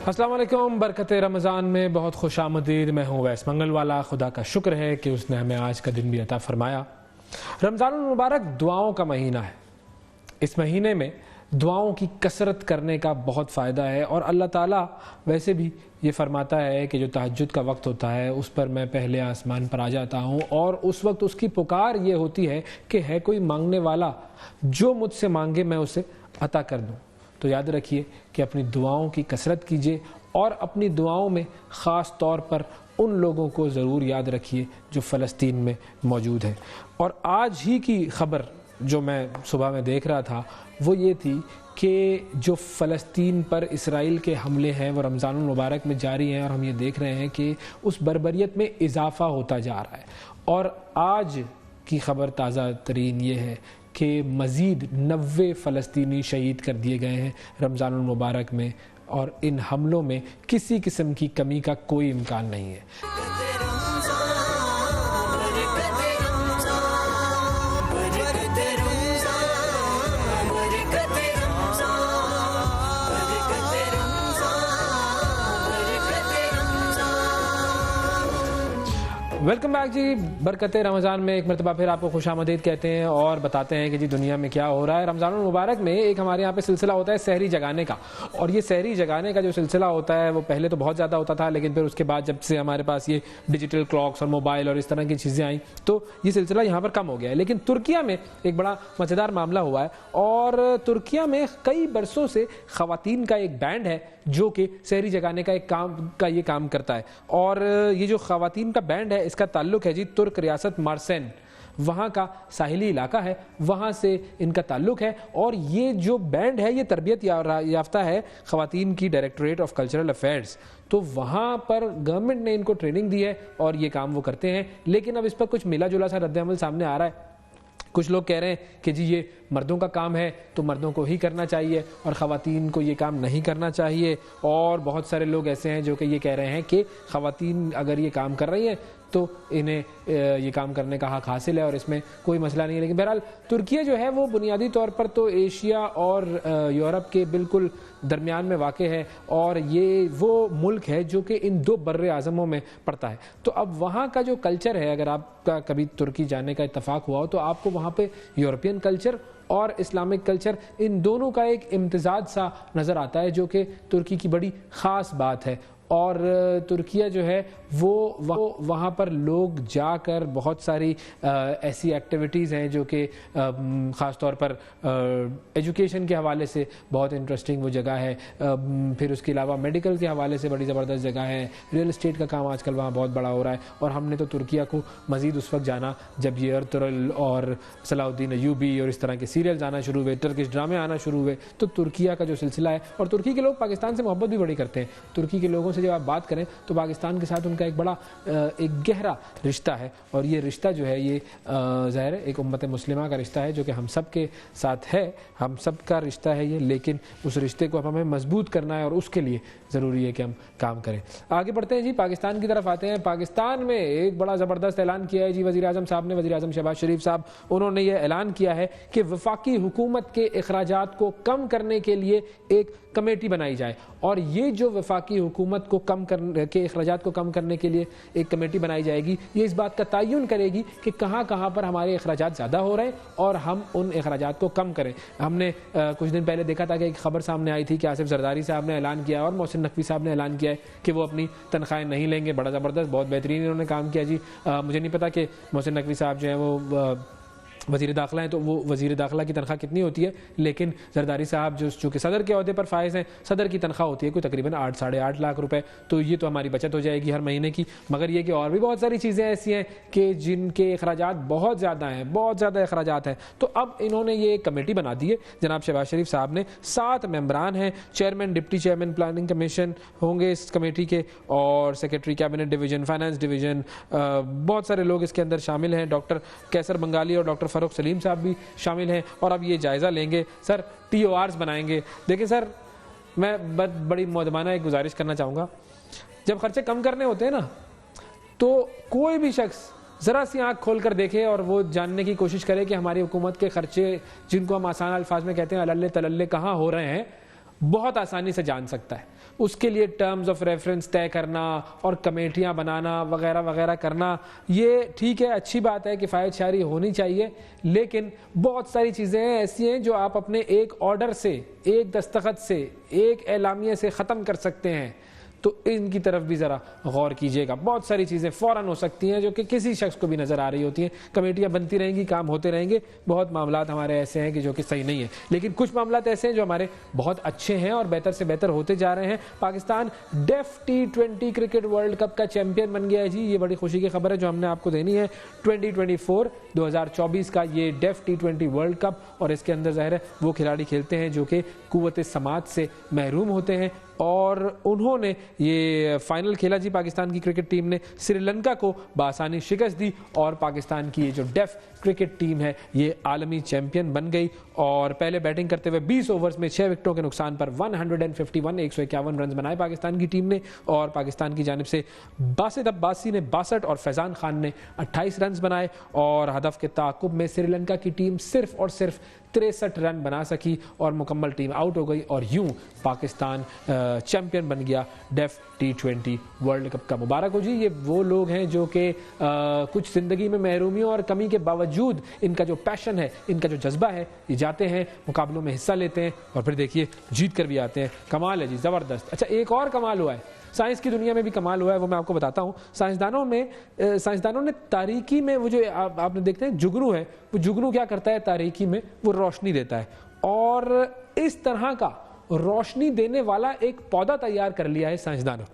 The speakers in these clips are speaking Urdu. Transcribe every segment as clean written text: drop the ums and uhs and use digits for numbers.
السلام علیکم، برکت رمضان میں بہت خوش آمدید۔ میں ہوں ویس منگل والا۔ خدا کا شکر ہے کہ اس نے ہمیں آج کا دن بھی عطا فرمایا۔ رمضان المبارک دعاؤں کا مہینہ ہے۔ اس مہینے میں دعاؤں کی کثرت کرنے کا بہت فائدہ ہے، اور اللہ تعالیٰ ویسے بھی یہ فرماتا ہے کہ جو تہجد کا وقت ہوتا ہے اس پر میں پہلے آسمان پر آ جاتا ہوں، اور اس وقت اس کی پکار یہ ہوتی ہے کہ ہے کوئی مانگنے والا، جو مجھ سے مانگے میں اسے عطا کر دوں۔ تو یاد رکھیے کہ اپنی دعاؤں کی کثرت کیجیے، اور اپنی دعاؤں میں خاص طور پر ان لوگوں کو ضرور یاد رکھیے جو فلسطین میں موجود ہیں۔ اور آج ہی کی خبر جو میں صبح میں دیکھ رہا تھا وہ یہ تھی کہ جو فلسطین پر اسرائیل کے حملے ہیں وہ رمضان المبارک میں جاری ہیں، اور ہم یہ دیکھ رہے ہیں کہ اس بربریت میں اضافہ ہوتا جا رہا ہے۔ اور آج کی خبر تازہ ترین یہ ہے کہ مزید 90 فلسطینی شہید کر دیے گئے ہیں رمضان المبارک میں، اور ان حملوں میں کسی قسم کی کمی کا کوئی امکان نہیں ہے۔ ویلکم بیک جی، برکت رمضان میں ایک مرتبہ پھر آپ کو خوش آمدید کہتے ہیں اور بتاتے ہیں کہ جی دنیا میں کیا ہو رہا ہے۔ رمضان المبارک میں ایک ہمارے یہاں پہ سلسلہ ہوتا ہے سحری جگانے کا، اور یہ سحری جگانے کا جو سلسلہ ہوتا ہے وہ پہلے تو بہت زیادہ ہوتا تھا، لیکن پھر اس کے بعد جب سے ہمارے پاس یہ ڈیجیٹل کلاکس اور موبائل اور اس طرح کی چیزیں آئیں تو یہ سلسلہ یہاں پر کم ہو گیا ہے۔ لیکن ترکیہ میں ایک بڑا مزیدار معاملہ ہوا ہے، اور ترکیہ میں کئی برسوں سے خواتین کا ایک بینڈ ہے جو کہ سحری جگانے کا یہ کام کرتا ہے، اور یہ جو خواتین کا بینڈ ہے اس کا تعلق ہے جی ترک ریاست مارسین، وہاں کا ساحلی علاقہ ہے، وہاں سے ان کا تعلق ہے۔ اور یہ جو بینڈ ہے یہ تربیت یافتہ ہے خواتین کی ڈائریکٹوریٹ آف کلچرل افیئرز، تو وہاں پر گورنمنٹ نے ان کو ٹریننگ دی ہے اور یہ کام وہ کرتے ہیں۔ لیکن اب اس پر کچھ ملا جلا سا رد عمل سامنے آ رہا ہے۔ کچھ لوگ کہہ رہے ہیں کہ جی یہ مردوں کا کام ہے تو مردوں کو ہی کرنا چاہیے اور خواتین کو یہ کام نہیں کرنا چاہیے، اور بہت سارے لوگ ایسے ہیں جو کہ یہ کہہ رہے ہیں کہ خواتین اگر یہ کام کر رہی ہیں تو انہیں یہ کام کرنے کا حق حاصل ہے اور اس میں کوئی مسئلہ نہیں ہے۔ لیکن بہرحال ترکیہ جو ہے وہ بنیادی طور پر تو ایشیا اور یورپ کے بالکل درمیان میں واقع ہے، اور یہ وہ ملک ہے جو کہ ان دو بر اعظموں میں پڑتا ہے۔ تو اب وہاں کا جو کلچر ہے، اگر آپ کا کبھی ترکی جانے کا اتفاق ہوا ہو تو آپ کو وہاں پہ یورپین کلچر اور اسلامک کلچر ان دونوں کا ایک امتزاج سا نظر آتا ہے، جو کہ ترکی کی بڑی خاص بات ہے۔ اور ترکیہ جو ہے وہ وہاں پر لوگ جا کر بہت ساری ایسی ایکٹیویٹیز ہیں جو کہ خاص طور پر ایجوکیشن کے حوالے سے بہت انٹرسٹنگ وہ جگہ ہے، پھر اس کے علاوہ میڈیکل کے حوالے سے بڑی زبردست جگہ ہے، ریئل اسٹیٹ کا کام آج کل وہاں بہت بڑا ہو رہا ہے۔ اور ہم نے تو ترکیہ کو مزید اس وقت جانا جب یہ ارطغرل اور صلاح الدین ایوبی اور اس طرح کے سیریلز آنا شروع ہوئے، ٹرکش ڈرامے آنا شروع ہوئے، تو ترکیہ کا جو سلسلہ ہے، اور ترکی کے لوگ پاکستان سے محبت بھی بڑی کرتے ہیں۔ ترکی کے لوگوں سے جب آپ بات کریں تو پاکستان کے ساتھ ان کا ایک بڑا ایک گہرا رشتہ ہے، اور یہ رشتہ جو ہے یہ ظاہر ہے ایک امت مسلمہ کا رشتہ ہے جو کہ ہم سب کے ساتھ ہے، ہم سب کا رشتہ ہے یہ، لیکن اس رشتے کو ہمیں مضبوط کرنا ہے اور اس کے لیے ضروری ہے کہ ہم کام کریں۔ آگے بڑھتے ہیں جی، پاکستان کی طرف آتے ہیں۔ پاکستان میں ایک بڑا زبردست اعلان کیا ہے جی وزیر اعظم صاحب نے، وزیر اعظم شہباز شریف صاحب، انہوں نے یہ اعلان کیا ہے کہ وفاقی حکومت کے اخراجات کو کم کرنے کے لیے ایک کمیٹی بنائی جائے، اور یہ جو وفاقی حکومت کو کے اخراجات کو کم کرنے کے لیے ایک کمیٹی بنائی جائے گی، یہ اس بات کا تعین کرے گی کہ کہاں کہاں پر ہمارے اخراجات زیادہ ہو رہے ہیں اور ہم ان اخراجات کو کم کریں۔ ہم نے کچھ دن پہلے دیکھا تھا کہ ایک خبر سامنے آئی تھی کہ آصف زرداری صاحب نے اعلان کیا اور محسن نقوی صاحب نے اعلان کیا ہے کہ وہ اپنی تنخواہیں نہیں لیں گے۔ بڑا زبردست، بہت بہترین انہوں نے کام کیا جی۔ مجھے نہیں پتا کہ محسن نقوی صاحب جو ہیں وہ وزیر داخلہ ہیں تو وہ وزیر داخلہ کی تنخواہ کتنی ہوتی ہے، لیکن زرداری صاحب جو کہ صدر کے عہدے پر فائز ہیں، صدر کی تنخواہ ہوتی ہے کوئی تقریباً 8-8.5 لاکھ روپے، تو یہ تو ہماری بچت ہو جائے گی ہر مہینے کی۔ مگر یہ کہ اور بھی بہت ساری چیزیں ایسی ہیں کہ جن کے اخراجات بہت زیادہ ہیں، بہت زیادہ اخراجات ہیں، تو اب انہوں نے یہ ایک کمیٹی بنا دی ہے جناب شہباز شریف صاحب نے۔ 7 ممبران ہیں، chairman, deputy chairman planning commission ہوں گے اس کمیٹی کے، اور secretary cabinet division, finance division, بہت سارے لوگ اس کے اندر شامل ہیں۔ ڈاکٹر کیسر بنگالی اور ڈاکٹر فاروق سلیم صاحب بھی شامل ہیں، اور اب یہ جائزہ لیں گے، سر ٹی او آرز بنائیں گے۔ دیکھیں سر، میں بڑی مؤدبانہ ایک گزارش کرنا چاہوں گا، جب خرچے کم کرنے ہوتے ہیں نا تو کوئی بھی شخص ذرا سی آنکھ کھول کر دیکھے اور وہ جاننے کی کوشش کرے کہ ہماری حکومت کے خرچے، جن کو ہم آسان الفاظ میں کہتے ہیں اللے تللے، کہاں ہو رہے ہیں، بہت آسانی سے جان سکتا ہے. اس کے لیے ٹرمز آف ریفرنس طے کرنا اور کمیٹیاں بنانا وغیرہ وغیرہ کرنا یہ ٹھیک ہے, اچھی بات ہے, کفایت شعاری ہونی چاہیے, لیکن بہت ساری چیزیں ایسی ہیں جو آپ اپنے ایک آرڈر سے, ایک دستخط سے, ایک اعلامیے سے ختم کر سکتے ہیں. تو ان کی طرف بھی ذرا غور کیجیے گا. بہت ساری چیزیں فوراً ہو سکتی ہیں جو کہ کسی شخص کو بھی نظر آ رہی ہوتی ہیں. کمیٹیاں بنتی رہیں گی, کام ہوتے رہیں گے. بہت معاملات ہمارے ایسے ہیں کہ جو کہ صحیح نہیں ہیں, لیکن کچھ معاملات ایسے ہیں جو ہمارے بہت اچھے ہیں اور بہتر سے بہتر ہوتے جا رہے ہیں. Pakistan deaf T20 cricket world cup کا چیمپئن بن گیا ہے جی. یہ بڑی خوشی کی خبر ہے جو ہم نے آپ کو دینی ہے. 2024 کا یہ ڈیف T20 ورلڈ کپ, اور اس کے اندر ظاہر ہے وہ کھلاڑی کھیلتے ہیں جو کہ قوت سماعت سے محروم ہوتے ہیں, اور انہوں نے یہ فائنل کھیلا جی. پاکستان کی کرکٹ ٹیم نے سری لنکا کو بآسانی شکست دی, اور پاکستان کی یہ جو ڈیف کرکٹ ٹیم ہے یہ عالمی چیمپئن بن گئی. اور پہلے بیٹنگ کرتے ہوئے 20 اوورز میں 6 وکٹوں کے نقصان پر 151 رنز بنائے پاکستان کی ٹیم نے, اور پاکستان کی جانب سے باسط عباسی نے 62 اور فیضان خان نے 28 رنز بنائے, اور ہدف کے تعاقب میں سری لنکا کی ٹیم صرف اور صرف 63 رن بنا سکی اور مکمل ٹیم آؤٹ ہو گئی, اور یوں پاکستان چیمپئن بن گیا ڈیف T20 ورلڈ کپ کا. مبارک ہو جی. یہ وہ لوگ ہیں جو کہ کچھ زندگی میں محرومیوں اور کمی کے باوجود ان کا جو پیشن ہے, ان کا جو جذبہ ہے, یہ جاتے ہیں مقابلوں میں حصہ لیتے ہیں اور پھر دیکھیے جیت کر بھی آتے ہیں. کمال ہے جی, زبردست. اچھا, ایک اور کمال ہوا ہے, سائنس کی دنیا میں بھی کمال ہوا ہے, وہ میں آپ کو بتاتا ہوں. سائنسدانوں نے تاریکی میں وہ جو آپ نے دیکھتے ہیں جگنو ہے, وہ جگنو کیا کرتا ہے تاریکی میں, وہ روشنی دیتا ہے, اور اس طرح کا روشنی دینے والا ایک پودا تیار کر لیا ہے سائنسدانوں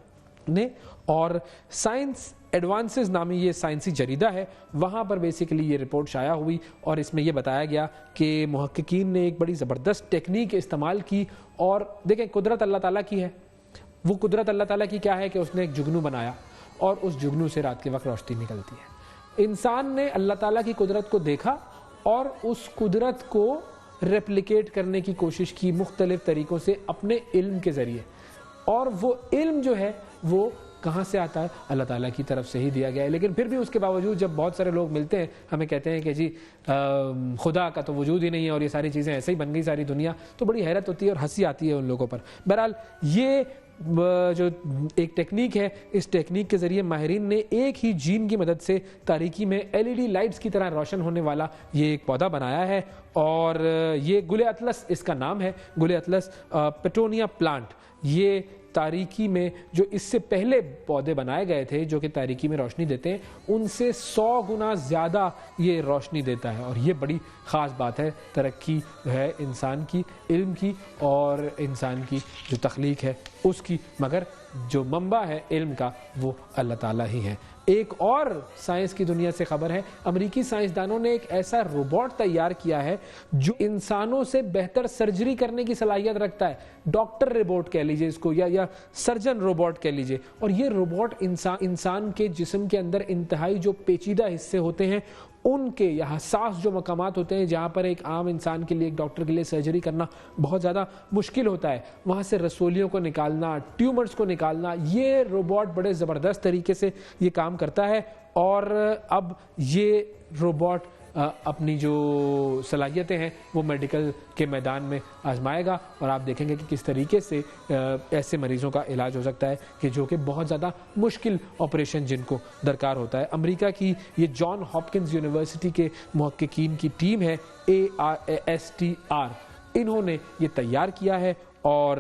نے. اور سائنس ایڈوانسز نامی یہ سائنسی جریدہ ہے, وہاں پر بیسیکلی یہ رپورٹ شائع ہوئی, اور اس میں یہ بتایا گیا کہ محققین نے ایک بڑی زبردست ٹیکنیک استعمال کی. اور دیکھیں قدرت اللہ تعالیٰ کی ہے, وہ قدرت اللہ تعالیٰ کی کیا ہے کہ اس نے ایک جگنو بنایا, اور اس جگنو سے رات کے وقت روشنی نکلتی ہے. انسان نے اللہ تعالیٰ کی قدرت کو دیکھا اور اس قدرت کو ریپلیکیٹ کرنے کی کوشش کی مختلف طریقوں سے اپنے علم کے ذریعے, اور وہ علم جو ہے وہ کہاں سے آتا ہے, اللہ تعالیٰ کی طرف سے ہی دیا گیا ہے. لیکن پھر بھی اس کے باوجود جب بہت سارے لوگ ملتے ہیں ہمیں کہتے ہیں کہ جی خدا کا تو وجود ہی نہیں ہے اور یہ ساری چیزیں ایسے ہی بن گئی ساری دنیا, تو بڑی حیرت ہوتی ہے اور ہنسی آتی ہے ان لوگوں پر. بہرحال یہ جو ایک ٹیکنیک ہے, اس ٹیکنیک کے ذریعے ماہرین نے ایک ہی جین کی مدد سے تاریکی میں LED لائٹس کی طرح روشن ہونے والا یہ ایک پودا بنایا ہے, اور یہ گل اطلس اس کا نام ہے. گل اطلس پیٹونیا پلانٹ, یہ تاریکی میں جو اس سے پہلے پودے بنائے گئے تھے جو کہ تاریکی میں روشنی دیتے ہیں, ان سے 100 گنا زیادہ یہ روشنی دیتا ہے. اور یہ بڑی خاص بات ہے, ترقی ہے انسان کی, علم کی, اور انسان کی جو تخلیق ہے اس کی, مگر جو منبع ہے علم کا وہ اللہ تعالیٰ ہی ہے. ایک اور سائنس کی دنیا سے خبر ہے, امریکی سائنسدانوں نے ایک ایسا روبوٹ تیار کیا ہے جو انسانوں سے بہتر سرجری کرنے کی صلاحیت رکھتا ہے. ڈاکٹر روبوٹ کہہ لیجئے اس کو, یا سرجن روبوٹ کہہ لیجئے. اور یہ روبوٹ انسان کے جسم کے اندر انتہائی جو پیچیدہ حصے ہوتے ہیں, ان کے یا حساس جو مقامات ہوتے ہیں جہاں پر ایک عام انسان کے لیے, ایک ڈاکٹر کے لیے سرجری کرنا بہت زیادہ مشکل ہوتا ہے, وہاں سے رسولیوں کو نکالنا, ٹیومرز کو نکالنا, یہ روبوٹ بڑے زبردست طریقے سے یہ کام کرتا ہے. اور اب یہ روبوٹ اپنی جو صلاحیتیں ہیں وہ میڈیکل کے میدان میں آزمائے گا, اور آپ دیکھیں گے کہ کس طریقے سے ایسے مریضوں کا علاج ہو سکتا ہے کہ جو کہ بہت زیادہ مشکل آپریشن جن کو درکار ہوتا ہے. امریکہ کی یہ جان ہاپکنز یونیورسٹی کے محققین کی ٹیم ہے ASTR, انہوں نے یہ تیار کیا ہے, اور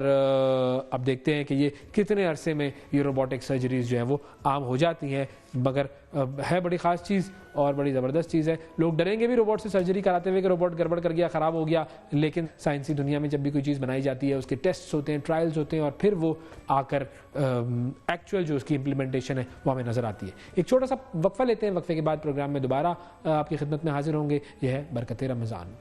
اب دیکھتے ہیں کہ یہ کتنے عرصے میں یہ روبوٹک سرجریز جو ہیں وہ عام ہو جاتی ہیں. مگر ہے بڑی خاص چیز اور بڑی زبردست چیز ہے. لوگ ڈریں گے بھی روبوٹ سے سرجری کراتے ہوئے کہ روبوٹ گڑبڑ کر گیا, خراب ہو گیا, لیکن سائنسی دنیا میں جب بھی کوئی چیز بنائی جاتی ہے اس کے ٹیسٹس ہوتے ہیں, ٹرائلز ہوتے ہیں, اور پھر وہ آ کر ایکچوئل جو اس کی امپلیمنٹیشن ہے وہ ہمیں نظر آتی ہے. ایک چھوٹا سا وقفہ لیتے ہیں, وقفے کے بعد پروگرام میں دوبارہ آپ کی خدمت میں حاضر ہوں گے. یہ ہے برکت رمضان.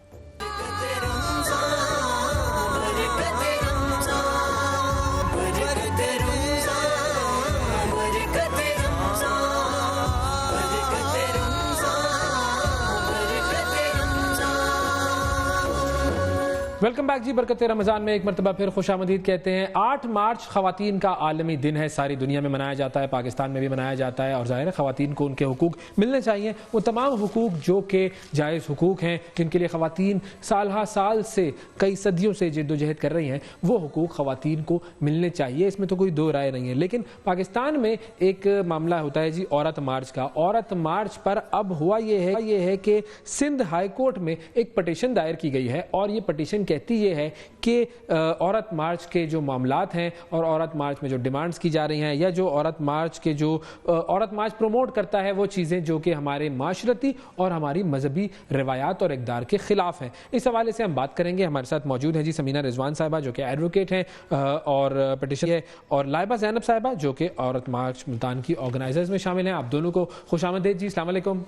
ویلکم بیک جی. برکت رمضان میں ایک مرتبہ پھر خوش آمدید کہتے ہیں. 8 مارچ خواتین کا عالمی دن ہے. ساری دنیا میں منایا جاتا ہے, پاکستان میں بھی منایا جاتا ہے, اور ظاہر ہے خواتین کو ان کے حقوق ملنے چاہیے. وہ تمام حقوق جو کہ جائز حقوق ہیں, جن کے لیے خواتین سال ہا سال سے کئی صدیوں سے جد و جہد کر رہی ہیں, وہ حقوق خواتین کو ملنے چاہیے. اس میں تو کوئی دو رائے نہیں ہے. لیکن پاکستان میں ایک معاملہ ہوتا ہے جی عورت مارچ کا. عورت مارچ پر اب ہوا یہ ہے کہ سندھ ہائی کورٹ میں ایک پٹیشن دائر کی گئی ہے, اور یہ پٹیشن کہتی یہ ہے کہ عورت مارچ کے جو معاملات ہیں اور عورت مارچ میں جو ڈیمانڈز کی جا رہی ہیں, یا جو عورت مارچ کے جو عورت مارچ پروموٹ کرتا ہے, وہ چیزیں جو کہ ہمارے معاشرتی اور ہماری مذہبی روایات اور اقدار کے خلاف ہیں. اس حوالے سے ہم بات کریں گے. ہمارے ساتھ موجود ہیں جی سمینہ رضوان صاحبہ جو کہ ایڈوکیٹ ہیں اور پٹیشن ہے, اور لائبہ زینب صاحبہ جو کہ عورت مارچ ملتان کی آرگنائزرز میں شامل ہیں. آپ دونوں کو خوش آمدید جی. السلام علیکم.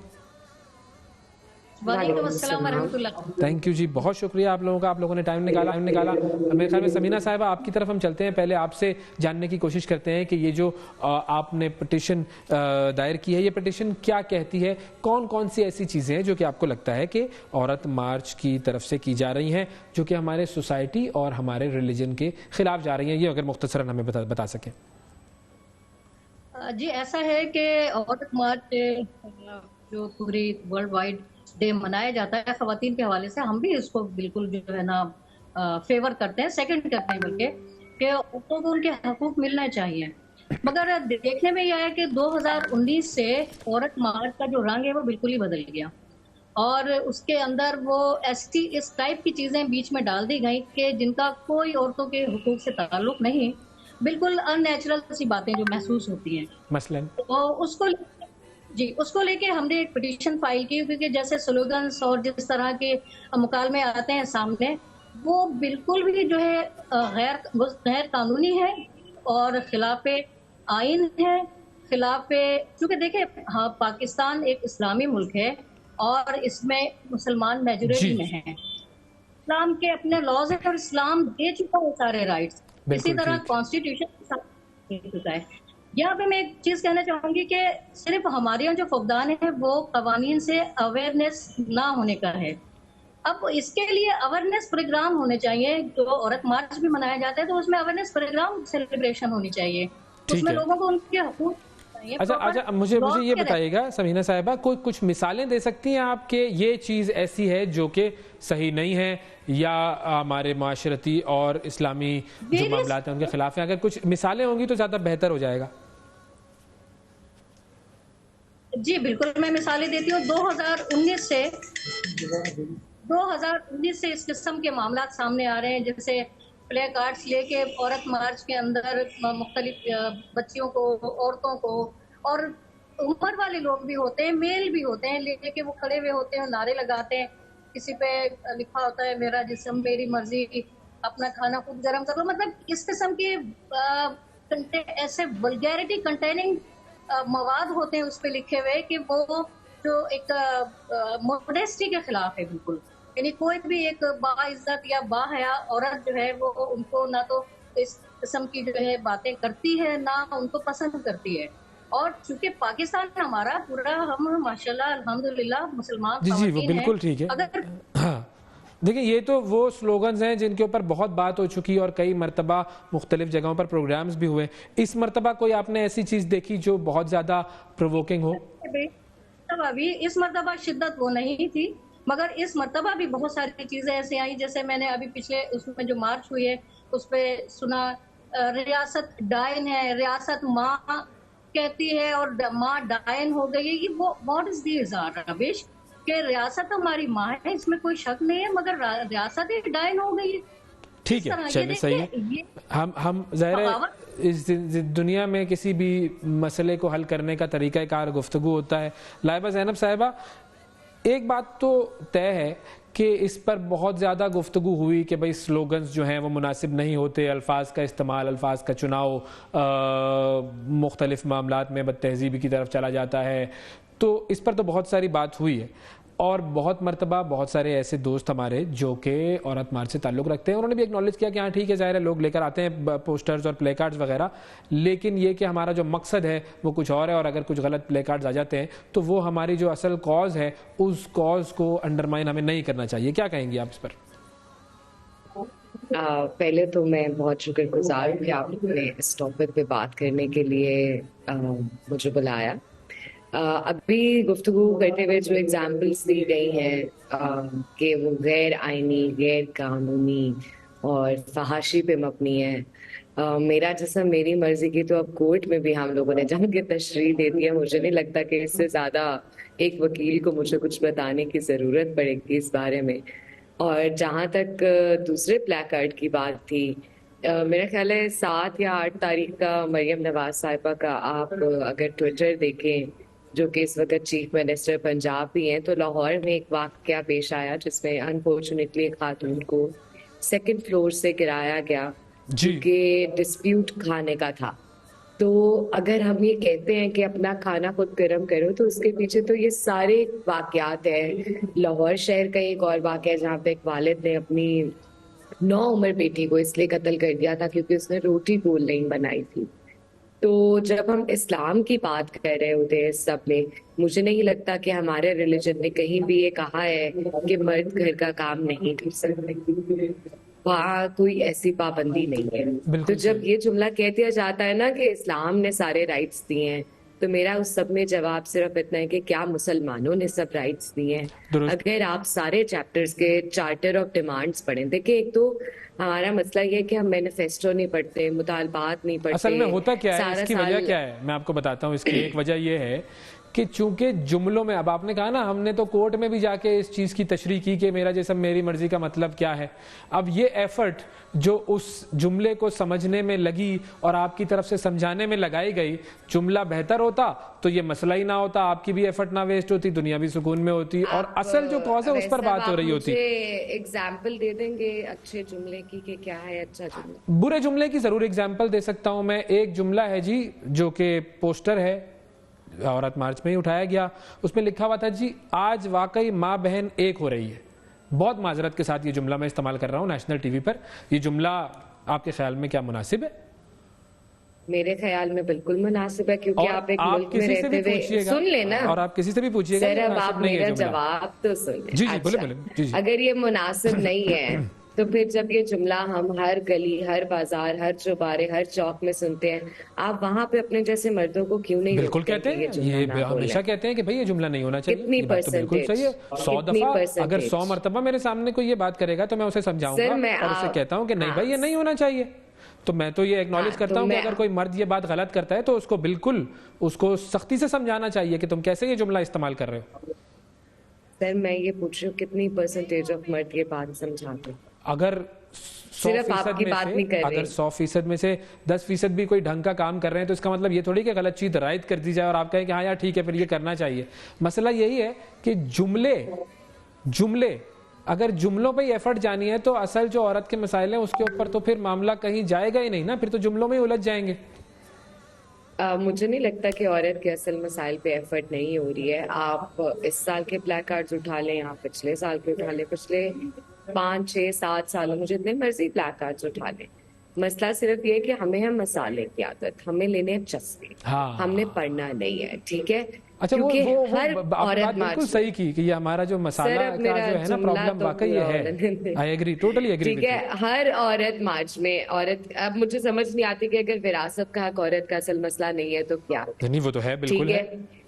وعلیکم السلام ورحمۃ اللہ. تھینک یو جی, بہت شکریہ آپ لوگوں کا, آپ لوگوں نے ٹائم نکالا. میرے خیال میں سمینہ صاحبہ آپ کی طرف ہم چلتے ہیں. پہلے آپ سے جاننے کی کوشش کرتے ہیں کہ یہ جو آپ نے پٹیشن دائر کی ہے, یہ پٹیشن کیا کہتی ہے, کون کون سی ایسی چیزیں ہیں جو کہ آپ کو لگتا ہے کہ عورت مارچ کی طرف سے کی جا رہی ہیں, جو کہ ہمارے سوسائٹی اور ہمارے ریلیجن کے خلاف جا رہی ہیں. یہ اگر مختصراً ہمیں بتا سکیں. جی ایسا ہے کہ عورت مارچ جو پوری ورلڈ وائڈ ڈے منایا جاتا ہے خواتین کے حوالے سے, ہم بھی اس کو بالکل جو ہے نا فیور کرتے ہیں, سیکنڈ کرتے ہیں بلکہ, کہ عورتوں کو ان کے حقوق ملنا چاہیے. مگر دیکھنے میں یہ ہے کہ 2019 سے عورت مارچ کا جو رنگ ہے وہ بالکل ہی بدل گیا, اور اس کے اندر وہ ایسی اس ٹائپ کی چیزیں بیچ میں ڈال دی گئیں کہ جن کا کوئی عورتوں کے حقوق سے تعلق نہیں, بالکل ان نیچرل سی باتیں جو محسوس ہوتی ہیں. مثلاً اس کو لے کے ہم نے ایک پٹیشن فائل کی, کیونکہ جیسے سلوگنز اور جس طرح کے مکالمے آتے ہیں سامنے, وہ بالکل بھی جو ہے غیر قانونی ہے اور خلاف آئین ہے, خلاف, چونکہ دیکھیں پاکستان ایک اسلامی ملک ہے اور اس میں مسلمان میجورٹی میں ہیں. اسلام کے اپنے لاز ہیں اور اسلام دے چکا ہے سارے رائٹس, اسی طرح کانسٹیٹیوشن دے چکا ہے. یہاں پہ میں ایک چیز کہنا چاہوں گی کہ صرف ہمارے یہاں جو فقدان ہے وہ قوانین سے اویئرنیس نہ ہونے کا ہے. اب اس کے لیے اویئرنیس پروگرام ہونے چاہیے. جو عورت مارچ بھی منایا جاتا ہے تو اس میں اویئرنیس پروگرام سیلیبریشن ہونی چاہیے, اس میں لوگوں کو ان کے حقوق. اچھا مجھے یہ بتائیے گا سمینہ صاحبہ, کچھ مثالیں دے سکتی ہیں آپ کہ یہ چیز ایسی ہے جو کہ صحیح نہیں ہے یا ہمارے معاشرتی اور اسلامی جو معاملات ہیں ان کے خلاف ہیں؟ اگر کچھ مثالیں ہوں گی تو زیادہ بہتر ہو جائے گا. جی بالکل, میں مثالیں دیتی ہوں. 2019 سے اس قسم کے معاملات سامنے آ رہے ہیں, جیسے پلے کارڈز لے کے عورت مارچ کے اندر مختلف بچیوں کو, عورتوں کو, اور عمر والے لوگ بھی ہوتے ہیں, میل بھی ہوتے ہیں, لے کے وہ کھڑے ہوئے ہوتے ہیں, نعرے لگاتے ہیں. کسی پہ لکھا ہوتا ہے میرا جسم میری مرضی, اپنا کھانا خود گرم کرو. مطلب اس قسم کے ایسے ولگیرٹی کنٹیننگ مواد ہوتے ہیں اس پہ لکھے ہوئے کہ وہ جو ایک موڈیسٹی کے خلاف ہے بالکل. یعنی کوئی بھی ایک باعزت یا باحیا عورت جو ہے وہ ان کو نہ تو اس قسم کی جو ہے باتیں کرتی ہے, نہ ان کو پسند کرتی ہے. اور چونکہ پاکستان ہمارا پورا, ہم ماشاءاللہ الحمدللہ مسلمان جی وہ بالکل ٹھیک ہے. ہاں دیکھیں, یہ تو وہ سلوگنز ہیں جن کے اوپر بہت بات ہو چکی اور کئی مرتبہ مختلف جگہوں پر پروگرامز بھی ہوئے. اس مرتبہ کوئی آپ نے ایسی چیز دیکھی جو بہت زیادہ پرووکنگ ہو؟ اس مرتبہ شدت وہ نہیں تھی, مگر اس مرتبہ بھی بہت ساری چیزیں ایسی آئیں. جیسے میں نے ابھی پچھلے اس میں جو مارچ ہوئی ہے اس پہ سنا, ریاست ڈائن ہے, ریاست ماں کہتی ہے اور ماں ڈائن ہو گئی. یہ وہ واٹ از دی ربش کہ ریاست ہماری ماں ہے, اس میں کوئی شک نہیں ہے, مگر ریاست ہی ڈائن ہو گئی ہے. ٹھیک ہے, چلیں صحیح ہے. ہم ظاہر ہے اس دنیا میں کسی بھی مسئلے کو حل کرنے کا طریقہ کار گفتگو ہوتا ہے. لائبہ زینب صاحبہ, ایک بات تو طے ہے کہ اس پر بہت زیادہ گفتگو ہوئی کہ بھئی سلوگنز جو ہیں وہ مناسب نہیں ہوتے, الفاظ کا استعمال, الفاظ کا چناؤ مختلف معاملات میں بد تہذیبی کی طرف چلا جاتا ہے. تو اس پر تو بہت ساری بات ہوئی ہے, اور بہت مرتبہ بہت سارے ایسے دوست ہمارے جو کہ عورت مارچ سے تعلق رکھتے ہیں, انہوں نے بھی ایکنالج کیا کہ ہاں ٹھیک ہے, ظاہر ہے لوگ لے کر آتے ہیں پوسٹرز اور پلے کارڈز وغیرہ, لیکن یہ کہ ہمارا جو مقصد ہے وہ کچھ اور ہے, اور اگر کچھ غلط پلے کارڈز آ جاتے ہیں تو وہ ہماری جو اصل کاز ہے اس کاز کو انڈرمائن ہمیں نہیں کرنا چاہیے. کیا کہیں گی آپ اس پر؟ پہلے تو میں بہت شکر گزار ہوں کہ آپ نے اس ٹاپک پہ بات کرنے کے لیے مجھے بلایا. ابھی گفتگو کرتے ہوئے جو ایگزامپلس دی گئی ہیں کہ وہ غیر آئینی، غیر قانونی اور فحاشی پہ مبنی ہے. میرا جسم میری مرضی کی تو اب کورٹ میں بھی ہم لوگوں نے جا کے تشریح دے دی ہے. مجھے نہیں لگتا کہ اس سے زیادہ ایک وکیل کو مجھے کچھ بتانے کی ضرورت پڑے گی اس بارے میں. اور جہاں تک دوسرے پلیک کارڈ کی بات تھی، میرا خیال ہے 7 یا 8 تاریخ کا مریم نواز صاحبہ کا آپ اگر ٹویٹر دیکھیں، جو کہ اس وقت چیف منسٹر پنجاب بھی ہیں، تو لاہور میں ایک واقعہ پیش آیا جس میں انفارچونیٹلی ایک خاتون کو 2nd فلور سے گرایا گیا کیونکہ ڈسپیوٹ کھانے کا تھا. تو اگر ہم یہ کہتے ہیں کہ اپنا کھانا خود گرم کرو، تو اس کے پیچھے تو یہ سارے واقعات ہیں. لاہور شہر کا ایک اور واقعہ ہے جہاں پہ ایک والد نے اپنی 9 عمر بیٹی کو اس لیے قتل کر دیا تھا کیونکہ اس نے روٹی گول نہیں بنائی تھی. تو جب ہم اسلام کی بات کر رہے ہوتے ہیں سب میں، مجھے نہیں لگتا کہ ہمارے ریلیجن نے کہیں بھی یہ کہا ہے کہ مرد گھر کا کام نہیں کر سکتے. وہاں کوئی ایسی پابندی نہیں ہے. تو جب یہ جملہ کہہ دیا جاتا ہے نا کہ اسلام نے سارے رائٹس دیے ہیں، تو میرا اس سب میں جواب صرف اتنا ہے کہ کیا مسلمانوں نے سب رائٹس دیے ہیں؟ اگر آپ سارے چیپٹرز کے چارٹر آف ڈیمانڈز پڑھیں، دیکھیں ایک تو ہمارا مسئلہ یہ ہے کہ ہم مینیفیسٹو نہیں پڑھتے، مطالبات نہیں پڑھتے. اصل میں ہوتا کیا ہے، اس کی وجہ کیا ہے میں آپ کو بتاتا ہوں. اس کی ایک وجہ یہ ہے کہ چونکہ جملوں میں، اب آپ نے کہا نا ہم نے تو کورٹ میں بھی جا کے اس چیز کی تشریح کی کہ میرا جسم میری مرضی کا مطلب کیا ہے. اب یہ ایفرٹ جو اس جملے کو سمجھنے میں لگی اور آپ کی طرف سے سمجھانے میں لگائی گئی، جملہ بہتر ہوتا تو یہ مسئلہ ہی نہ ہوتا، آپ کی بھی ایفرٹ نہ ویسٹ ہوتی، دنیا بھی سکون میں ہوتی، اور اصل جو کاز ہے اس پر بات ہو رہی ہوتی. ایگزامپل دے دیں گے اچھے جملے کی کہ کیا ہے اچھا جملہ؟ برے جملے کی ضرور ایگزامپل دے سکتا ہوں میں. ایک جملہ ہے جی جو کہ پوسٹر ہے، عورت مارچ میں ہی اٹھایا گیا، اس میں لکھا ہوا تھا جی آج واقعی ماں بہن ایک ہو رہی ہے. بہت معذرت کے ساتھ یہ جملہ میں استعمال کر رہا ہوں نیشنل ٹی وی پر. یہ جملہ آپ کے خیال میں کیا مناسب ہے؟ میرے خیال میں بالکل مناسب ہے، کیونکہ آپ ایک ملک میں رہتے ہوئے سن لینا، اور آپ کسی سے بھی پوچھئے گا. سر اب آپ میرا جواب تو سن لیں. جی بولے بولے. اگر یہ مناسب نہیں ہے تو پھر جب یہ جملہ ہم ہر گلی، ہر بازار، ہر چوبارے، ہر چوک میں سنتے ہیں، آپ وہاں پہ اپنے جیسے مردوں کو کیوں نہیں بالکل کہتے ہیں؟ یہ ہمیشہ کہتے ہیں کہ بھئی یہ جملہ نہیں ہونا چاہیے. کتنی بالکل صحیح ہے. 100 دفعہ اگر 100 مرتبہ میرے سامنے کوئی یہ بات کرے گا تو میں اسے سمجھاؤں گا اور اسے کہتا ہوں کہ نہیں بھائی یہ نہیں ہونا چاہیے. تو میں تو یہ ایکنالج کرتا ہوں کہ اگر کوئی مرد یہ بات غلط کرتا ہے تو اس کو بالکل اس کو سختی سے سمجھانا چاہیے کہ تم کیسے یہ جملہ استعمال کر رہے ہو. سر میں یہ پوچھ رہی ہوں کتنی پرسنٹیج آف مرد یہ بات سمجھاتے ہیں؟ اگر 100% میں سے 10% بھی کوئی ڈھنگ کا کام کر رہے ہیں تو اس کا مطلب یہ تھوڑی کہ غلط چیز رائٹ کر دی جائے اور آپ کہیں کہ ہاں یار ٹھیک ہے پھر یہ کرنا چاہیے. مسئلہ یہی ہے کہ جملے اگر جملوں پہ ایفرٹ جانی ہے تو اصل جو عورت کے مسائل ہیں اس کے اوپر تو پھر معاملہ کہیں جائے گا ہی نہیں نا، پھر تو جملوں میں ہی الجھ جائیں گے. مجھے نہیں لگتا کہ عورت کے اصل مسائل پہ ایفرٹ نہیں ہو رہی ہے. آپ اس سال کے پلیک کارڈز اٹھا لیں، آپ پچھلے سال کے اٹھا لیں، پچھلے 5 6 7 سالوں میں جتنے مرضی پلیک کارڈز اٹھا لیں. مسئلہ صرف یہ کہ ہمیں ہے مسالے کی عادت، ہمیں لینے چسکے، ہم نے پڑھنا نہیں ہے. ٹھیک ہے، اچھا وہ بات بالکل صحیح کی کہ یہ ہمارا جو مسالہ کا جو ہے نا پرابلم واقعی یہ ہے. I agree, totally agree. ٹھیک ہے، ہر عورت مارچ میں عورت، اب مجھے سمجھ نہیں آتی کہ اگر وراثت کا حق عورت کا اصل مسئلہ نہیں ہے تو کیا؟ نہیں وہ تو ہے بالکل ہے.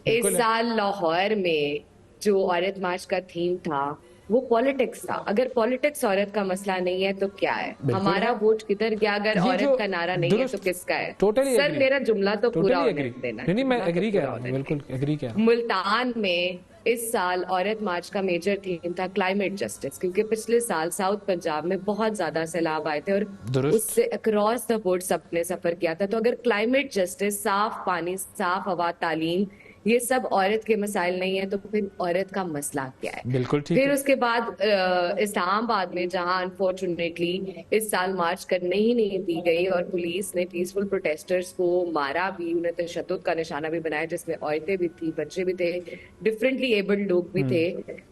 اس سال لاہور میں جو عورت مارچ کا تھیم تھا وہ پالیٹکس تھا. اگر پالیٹکس عورت کا مسئلہ نہیں ہے تو کیا ہے؟ ہمارا ووٹ کدھر گیا اگر عورت کا نعرہ نہیں ہے تو کس کا ہے؟ سر میرا جملہ تو پورا ہونے دینا. نہیں میں ایگری کہہ رہا ہوں، بالکل ایگری کہہ رہا ہوں. ملتان میں اس سال عورت مارچ کا میجر تھیم تھا کلائمیٹ جسٹس، کیونکہ پچھلے سال ساؤتھ پنجاب میں بہت زیادہ سیلاب آئے تھے اور اس سے اکراس دا بورڈ سب نے سفر کیا تھا. تو اگر کلائمیٹ جسٹس، صاف پانی، صاف ہوا، تعلیم، یہ سب عورت کے مسائل نہیں ہیں تو پھر عورت کا مسئلہ کیا ہے؟ بالکل ٹھیک. پھر اس کے بعد اسلام آباد میں جہاں انفارچونیٹلی اس سال مارچ کرنے ہی نہیں دی گئی اور پولیس نے پیسفل پروٹیسٹرز کو مارا بھی، انہیں تشدد کا نشانہ بھی بنایا، جس میں عورتیں بھی تھی، بچے بھی تھے، ڈفرینٹلی ایبلڈ لوگ بھی تھے.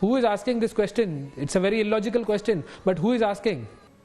Who is asking this question? It's a very illogical question, but who is asking?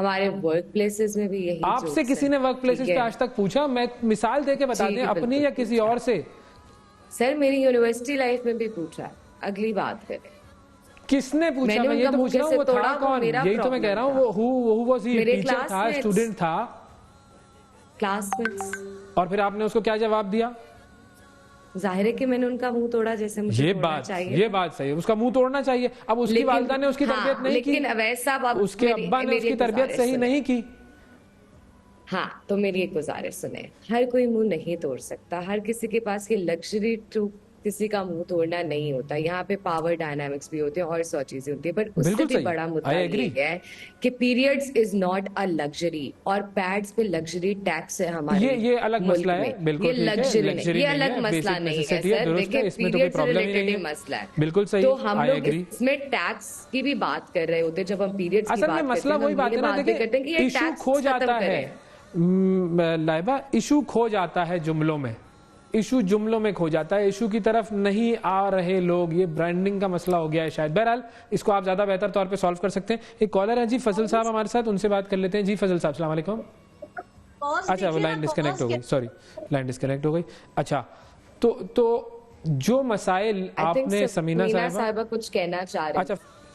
ہمارے ورک پلیسز میں بھی یہی آپ سے کسی نے ورک پلیسز پہ آج تک پوچھا؟ میں مثال دے کے بتا دیں اپنی یا کسی اور سے. سر میری یونیورسٹی لائف میں بھی پوچھا. اگلی بات کریں کس نے پوچھا؟ میں یہ تو پوچھ رہا ہوں وہ تھا کون؟ یہی تو میں کہہ رہا ہوں. وہ واز ہی ٹیچر تھا، اسٹوڈنٹ تھا؟ Classmates. اور پھر آپ نے اس کو کیا جواب دیا؟ ظاہر ہے کہ میں نے ان کا منہ توڑا جیسے مجھے توڑنا چاہیے. یہ بات صحیح ہے، اس کا منہ توڑنا چاہیے. اب اس کی والدہ نے اس کی تربیت نہیں کی، لیکن اویس صاحب اس کے ابا نے اس کی تربیت صحیح نہیں کی. ہاں تو میری ایک گزارش سنیں، ہر کوئی منہ نہیں توڑ سکتا. ہر کسی کے پاس یہ لگژری ٹو کسی کا منہ توڑنا نہیں ہوتا. یہاں پہ پاور ڈائنامکس بھی ہوتے ہیں اور 100 چیزیں ہوتی ہیں. بٹ اس سے بھی بڑا مدعا یہ ہے کہ periods is not a luxury, اور پیڈز پہ لگژری ٹیکس ہے ہمارے. یہ الگ مسئلہ ہے، بالکل یہ لگژری نہیں، یہ الگ مسئلہ نہیں ہے سر. دیکھیں پیریڈ سے ریلیٹڈ مسئلہ ہے، بالکل صحیح. تو ہم لوگ اس میں ٹیکس کی بھی بات کر رہے ہوتے جب ہم پیریڈز کی بات کرتے ہیں کہ یہ ٹیکس کھو جاتا ہے. لائبہ ایشو کھو جاتا ہے جملوں میں، ایشو جملوں میں کھو جاتا ہے، ایشو کی طرف نہیں آ رہے لوگ. یہ برانڈنگ کا مسئلہ ہو گیا ہے شاید. بہرحال اس کو آپ زیادہ بہتر طور پہ سالو کر سکتے ہیں. ایک کالر ہے جی فضل صاحب ہمارے ساتھ، ان سے بات کر لیتے ہیں. جی فضل صاحب السلام علیکم. اچھا وہ لائن ڈسکنیکٹ ہو گئی، سوری لائن ڈسکنیکٹ ہو گئی. اچھا تو جو مسائل آپ نے سمینہ صاحبہ کچھ کہنا چاہ رہے ہیں. اچھا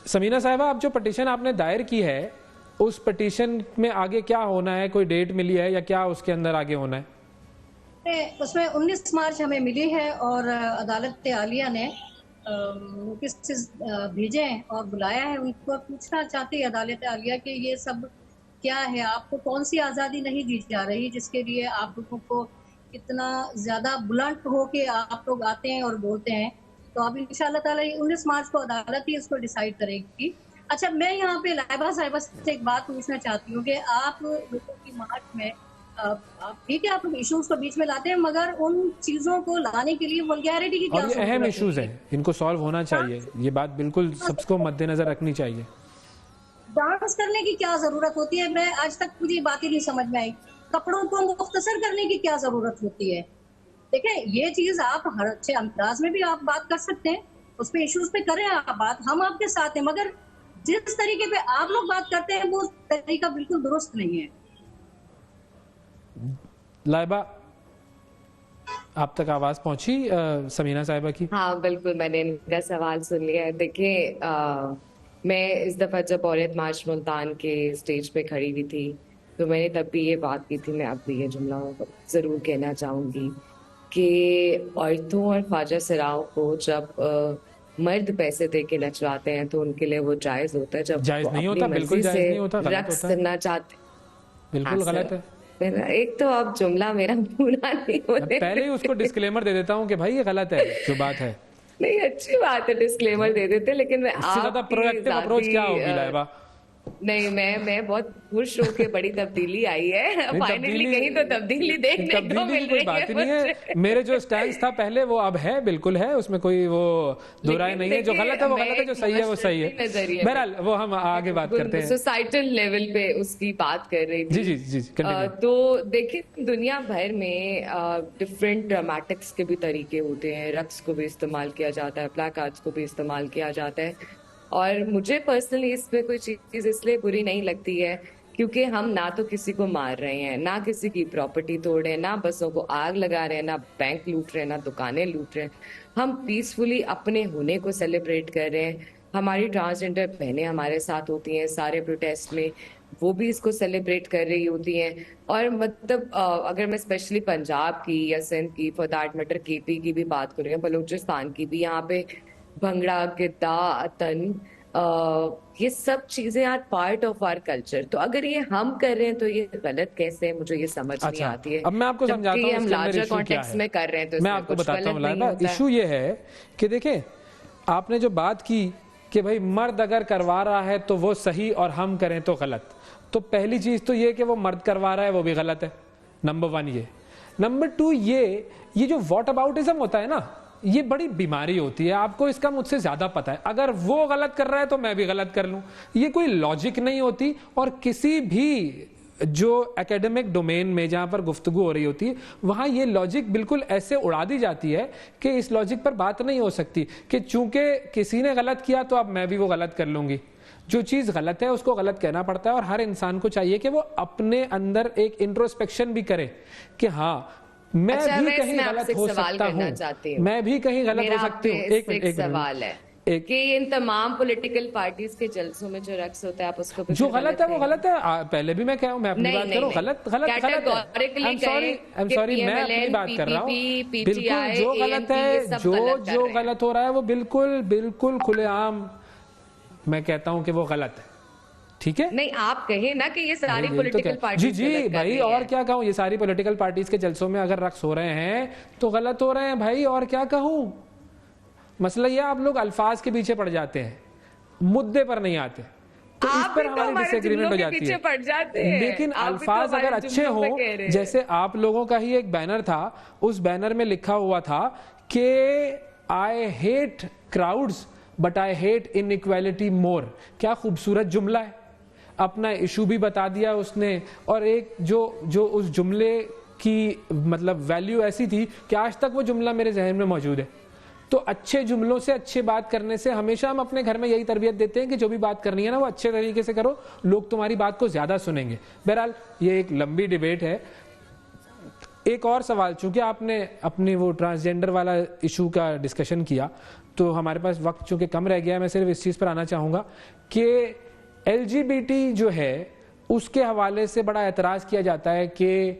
سمینہ صاحبہ، آپ جو پٹیشن آپ نے دائر کی ہے اس پٹیشن میں آگے کیا ہونا ہے؟ کوئی ڈیٹ ملی ہے یا کیا اس کے اندر آگے ہونا ہے؟ اس میں 19 مارچ ہمیں ملی ہے اور عدالت عالیہ نے نوٹس بھیجے ہیں اور بلایا ہے. ان کو پوچھنا چاہتی ہے عدالت عالیہ کہ یہ سب کیا ہے، آپ کو کون سی آزادی نہیں دی جا رہی جس کے لیے آپ لوگوں کو اتنا زیادہ بلنٹ ہو کے آپ لوگ آتے ہیں اور بولتے ہیں. تو اب انشاءاللہ تعالی 19 مارچ کو عدالت ہی اس کو ڈیسائیڈ کرے گی. اچھا میں یہاں پہ لائبہ صاحبہ سے ایک بات پوچھنا چاہتی ہوں کہ آپ لوگوں کی مارچ میں ٹھیک ہے آپ لوگ ایشوز کو بیچ میں لاتے ہیں، مگر ان چیزوں کو لانے کے لیے ولگیرٹی کی کیا ضرورت ہے؟ اور یہ اہم ایشوز ہیں، ان کو سالو ہونا چاہیے. یہ بات بالکل سب کو مد نظر رکھنی چاہیے. ڈانس کرنے کی کیا ضرورت ہوتی ہے؟ میں آج تک مجھے بات ہی نہیں سمجھ میں آئی. کپڑوں کو مختصر کرنے کی کیا ضرورت ہوتی ہے؟ دیکھیں یہ چیز آپ ہر اچھے انداز میں بھی آپ بات کر سکتے ہیں، اس پہ ایشوز پہ کریں آپ بات، ہم آپ کے ساتھ ہیں. مگر جس طریقے پہ آپ لوگ بات کرتے ہیں وہ طریقہ بالکل درست نہیں ہے. لائبہ آپ تک آواز پہنچی سمینہ صاحبہ کی؟ ہاں بالکل، میں نے ان کا سوال سن لیا ہے. دیکھیں میں اس دفعہ جب عورت مارچ ملتان کے اسٹیج پہ کھڑی ہوئی تھی تو میں نے تب بھی یہ بات کی تھی. میں اب بھی یہ جملہ ضرور کہنا چاہوں گی کہ عورتوں اور خواجہ سراؤں کو جب مرد پیسے دے کے نچواتے ہیں تو ان کے لیے وہ جائز ہوتا ہے. جب جائز نہیں ہوتا، بالکل جائز نہیں ہوتا، رقص کرنا چاہتے بالکل غلط ہے. ایک تو اب جملہ میرا پورا نہیں ہوتا، پہلے ہی اس کو ڈسکلیمر دے دیتا ہوں کہ بھائی یہ غلط ہے جو بات ہے. نہیں اچھی بات ہے ڈسکلیمر دے دیتے، لیکن میں اس سے زیادہ پرویکٹیو اپروچ کیا ہوگی لائبہ؟ نہیں میں بہت خوش ہوں کہ بڑی تبدیلی آئی ہے. فائنلی کہیں تو تبدیلی دیکھنے کو مل رہی ہے. میرے جو سٹینس تھا پہلے وہ اب ہے، بالکل ہے، اس میں کوئی وہ دو رائے نہیں ہے. جو غلط ہے وہ غلط ہے، جو صحیح ہے وہ صحیح ہے. بہرحال وہ ہم آگے بات کرتے ہیں. سوسائٹل لیول پہ اس کی بات کر رہی تھی. جی تو دیکھیں دنیا بھر میں ڈفرینٹ ڈرامیٹکس کے بھی طریقے ہوتے ہیں. رقص کو بھی استعمال کیا جاتا ہے، پلاک آرٹس کو بھی استعمال کیا جاتا ہے. اور مجھے پرسنلی اس میں کوئی چیز اس لیے بری نہیں لگتی ہے کیونکہ ہم نہ تو کسی کو مار رہے ہیں، نہ کسی کی پراپرٹی توڑ رہے ہیں، نہ بسوں کو آگ لگا رہے ہیں، نہ بینک لوٹ رہے ہیں، نہ دکانیں لوٹ رہے ہیں. ہم پیسفلی اپنے ہونے کو سیلیبریٹ کر رہے ہیں. ہماری ٹرانسجینڈر بہنیں ہمارے ساتھ ہوتی ہیں سارے پروٹیسٹ میں، وہ بھی اس کو سیلیبریٹ کر رہی ہوتی ہیں. اور مطلب اگر میں اسپیشلی پنجاب کی یا سندھ کی، فار دیٹ میٹر کے پی کی بھی بات کروں یا بلوچستان کی بھی، یہاں پہ بھنگڑا، گدا، اتن، یہ سب چیزیں are part of our culture. تو اگر یہ ہم کر رہے ہیں تو یہ غلط کیسے ہے؟ مجھے یہ سمجھ نہیں آتی ہے. اب میں آپ کو سمجھاتا ہوں ہم لارجر کانٹیکسٹ میں کر رہے ہیں تو میں آپ کو بتاتا ہوں لائبہ. ایشو یہ ہے کہ دیکھیں آپ نے جو بات کی کہ بھائی مرد اگر کروا رہا ہے تو وہ صحیح اور ہم کریں تو غلط. تو پہلی چیز تو یہ کہ وہ مرد کروا رہا ہے وہ بھی غلط ہے، نمبر 1 یہ. نمبر 2 یہ جو واٹ اباؤٹزم ہوتا ہے نا، یہ بڑی بیماری ہوتی ہے. آپ کو اس کا مجھ سے زیادہ پتہ ہے. اگر وہ غلط کر رہا ہے تو میں بھی غلط کر لوں، یہ کوئی لاجک نہیں ہوتی. اور کسی بھی جو ایکیڈمک ڈومین میں جہاں پر گفتگو ہو رہی ہوتی ہے وہاں یہ لاجک بالکل ایسے اڑا دی جاتی ہے کہ اس لاجک پر بات نہیں ہو سکتی کہ چونکہ کسی نے غلط کیا تو اب میں بھی وہ غلط کر لوں گی. جو چیز غلط ہے اس کو غلط کہنا پڑتا ہے, اور ہر انسان کو چاہیے کہ وہ اپنے اندر ایک انٹروسپیکشن بھی کرے کہ ہاں میں بھی کہیں غلط ہو سکتا ہوں, میں بھی کہیں غلط ہو سکتی ہوں. ایک سوال ہے کہ ان تمام پولیٹیکل پارٹیز کے جلسوں میں جو رقص ہوتا ہے آپ اس کو جو غلط ہے وہ غلط ہے. پہلے بھی میں کہوں, میں اپنی بات کروں, غلط غلط غلط ہے. I'm sorry, میں اپنی بات کر رہا ہوں. بالکل جو غلط ہے, جو غلط ہو رہا ہے وہ بالکل بالکل کھلے عام میں کہتا ہوں کہ وہ غلط ہے. ٹھیک ہے, نہیں آپ کہیں نا کہ یہ ساری پولیٹیکل پارٹیز جی بھائی, اور کیا کہوں, یہ ساری پولیٹیکل پارٹیز کے جلسوں میں اگر رقص ہو رہے ہیں تو غلط ہو رہے ہیں بھائی, اور کیا کہوں. مسئلہ یہ آپ لوگ الفاظ کے پیچھے پڑ جاتے ہیں, مدے پر نہیں آتے, تو اس پر ہماری ڈس ایگریمنٹ ہو جاتی ہے. لیکن الفاظ اگر اچھے ہوں, جیسے آپ لوگوں کا ہی ایک بینر تھا, اس بینر میں لکھا ہوا تھا کہ I hate crowds but I hate inequality more. کیا خوبصورت جملہ ہے, اپنا ایشو بھی بتا دیا اس نے, اور ایک جو اس جملے کی مطلب ویلیو ایسی تھی کہ آج تک وہ جملہ میرے ذہن میں موجود ہے. تو اچھے جملوں سے اچھے بات کرنے سے ہمیشہ ہم اپنے گھر میں یہی تربیت دیتے ہیں کہ جو بھی بات کرنی ہے نا وہ اچھے طریقے سے کرو, لوگ تمہاری بات کو زیادہ سنیں گے. بہرحال یہ ایک لمبی ڈیبیٹ ہے. ایک اور سوال, چونکہ آپ نے اپنی وہ ٹرانسجینڈر والا ایشو کا ڈسکشن کیا تو ہمارے پاس وقت چونکہ کم رہ گیا, میں صرف اس چیز پر آنا چاہوں گا کہ LGBT جو ہے اس کے حوالے سے بڑا اعتراض کیا جاتا ہے کہ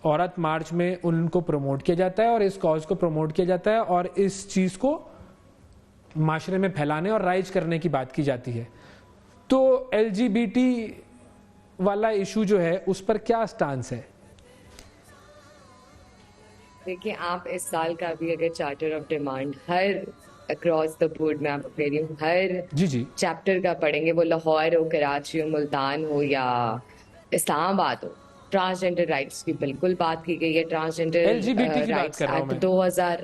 عورت مارچ میں ان کو پروموٹ کیا جاتا ہے اور اس کاز کو پروموٹ کیا جاتا ہے اور اس چیز کو معاشرے میں پھیلانے اور رائج کرنے کی بات کی جاتی ہے. تو LGBT والا ایشو جو ہے اس پر کیا سٹانس ہے؟ دیکھیں آپ اس سال کا بھی اگر charter of demand Hare across the board میں آپ کہہ رہی ہوں ہر چیپٹر کا پڑھیں گے, وہ لاہور ہو, کراچی ہو, ملتان ہو یا اسلام آباد ہو, ٹرانسجینڈر رائٹس کی بالکل بات کی گئی ہے. ٹرانسجینڈر رائٹس ایکٹ 2000,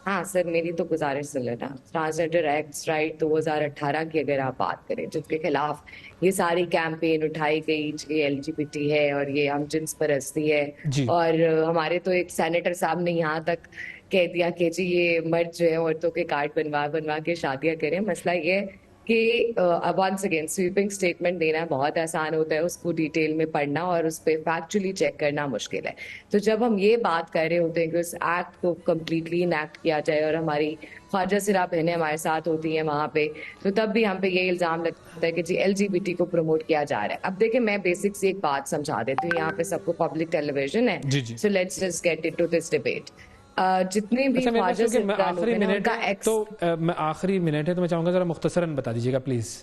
ہاں سر میری تو گزارش سن لینا, ٹرانسجینڈر ایکٹس رائٹ 2018 کی اگر آپ بات کریں جس کے خلاف یہ ساری کیمپین اٹھائی گئی, یہ LGBT ہے اور یہ ہم جنس پرستی ہے, اور ہمارے تو ایک سینیٹر صاحب نے یہاں تک کہہ دیا کہ جی یہ مرد جو ہے عورتوں کے کارڈ بنوا کے شادیاں کریں. مسئلہ یہ کہ ونس اگین سویپنگ اسٹیٹمنٹ دینا بہت آسان ہوتا ہے, اس کو ڈیٹیل میں پڑھنا اور اس پہ فیکچولی چیک کرنا مشکل ہے. تو جب ہم یہ بات کر رہے ہوتے ہیں کہ اس ایکٹ کو کمپلیٹلی انیکٹ کیا جائے اور ہماری خواجہ سرا بہنیں ہمارے ساتھ ہوتی ہیں وہاں پہ, تو تب بھی ہم پہ یہ الزام لگتا ہے کہ جی LGBT کو پروموٹ کیا جا رہا ہے. اب دیکھیں میں بیسک سے ایک بات سمجھا دیتی ہوں, یہاں پہ سب کو پبلک ٹیلیویژن ہے, so let's just get into this debate. جتنے بھی آخری منٹ ہے تو میں چاہوں گا ذرا مختصراً بتا دیجیے گا پلیز.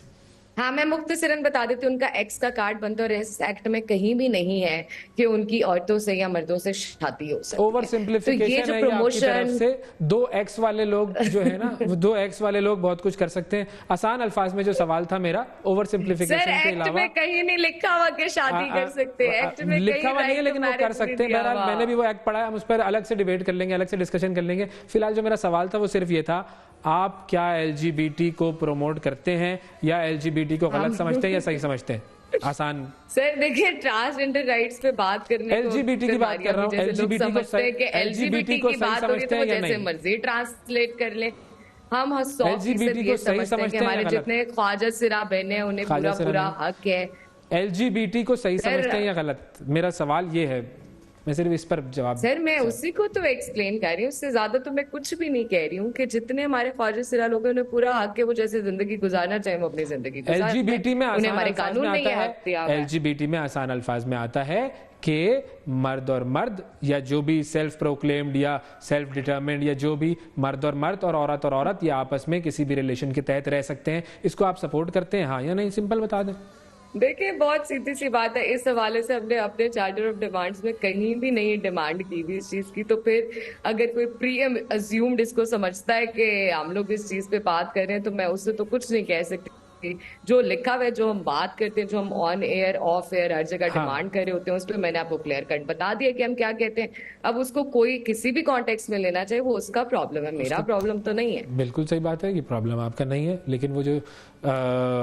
ہاں میں مختصراً بتا دیتی ہوں, ان کا ایکس کا کارڈ بنتا ہے اور اس ایکٹ میں کہیں بھی نہیں ہے کہ ان کی عورتوں سے یا مردوں سے شادی ہو سکتی ہے. اوور سمپلیفیکیشن ہے آپ کی طرف سے. 2 ایکس والے لوگ جو ہے نا, وہ 2 ایکس والے لوگ بہت کچھ کر سکتے ہیں. آسان الفاظ میں جو سوال تھا میرا, اوور سمپلیفیکیشن کے علاوہ میں کہیں نہیں لکھا ہوا کہ شادی کر سکتے ہیں, لکھا ہوا نہیں ہے لیکن وہ کر سکتے ہیں. بہرحال میں نے بھی وہ ایکٹ پڑھا ہے, ہم اس پر الگ سے ڈیبیٹ کر لیں گے, الگ سے ڈسکشن کر لیں گے. فی الحال جو میرا سوال تھا وہ صرف یہ تھا, آپ کیا LGBT کو پروموٹ کرتے ہیں یا LGBT کو غلط سمجھتے ہیں یا صحیح سمجھتے ہیں؟ آسان سر دیکھیے ٹرانسجینڈر رائٹس پہ بات کرنے کو LGBT کی بات کر رہا ہوں, LGBT کو صحیح سمجھتے ہیں یا نہیں؟ جیسے مرضی ٹرانسلیٹ کر لیں. ہم 100% یہ سمجھتے ہیں کہ ہمارے جتنے خواجہ سرا بہنیں انہیں پورا حق ہے. LGBT کو صحیح سمجھتے ہیں یا غلط؟ میرا سوال یہ ہے, میں صرف اس پر جواب. سر میں اسی کو تو ایکسپلین کر رہی ہوں, اس سے زیادہ تو میں کچھ بھی نہیں کہہ رہی ہوں کہ جتنے ہمارے خواجہ سرا لوگ ہیں انہیں پورا حق ہے وہ جیسے زندگی گزارنا چاہیں وہ اپنی زندگی گزاریں. LGBT میں انہیں ہمارے قانون میں یہ حق دیا ہے. LGBT میں آسان الفاظ میں آتا ہے کہ مرد اور مرد یا جو بھی سیلف پروکلیمڈ یا سیلف ڈیٹرمنڈ یا جو بھی مرد اور مرد اور عورت یا آپس میں کسی بھی ریلیشن کے تحت رہ سکتے ہیں. اس کو آپ سپورٹ کرتے ہیں ہاں یا نہیں؟ سمپل بتا دیں. دیکھیں بہت سیدھی سی بات ہے, اس حوالے سے ہم نے اپنے چارٹر آف ڈیمانڈز میں کہیں بھی نہیں ڈیمانڈ کی بھی اس چیز کی. تو پھر اگر کوئی پری ایزیومڈ اس کو سمجھتا ہے کہ ہم لوگ اس چیز پہ بات کر رہے ہیں تو میں اس سے تو کچھ نہیں کہہ سکتی. جو لکھا ہوا ہے, جو ہم بات کرتے ہیں, جو ہم آن ایئر آف ایئر ہر جگہ ڈیمانڈ کر رہے ہوتے ہیں, اس پہ میں نے آپ کو کلیئر کٹ بتا دیا کہ ہم کیا کہتے ہیں. اب اس کو کوئی کسی بھی کانٹیکس میں لینا چاہے وہ اس کا پرابلم ہے, میرا پرابلم تو نہیں ہے. بالکل صحیح بات ہے, یہ پرابلم آپ کا نہیں ہے, لیکن وہ جو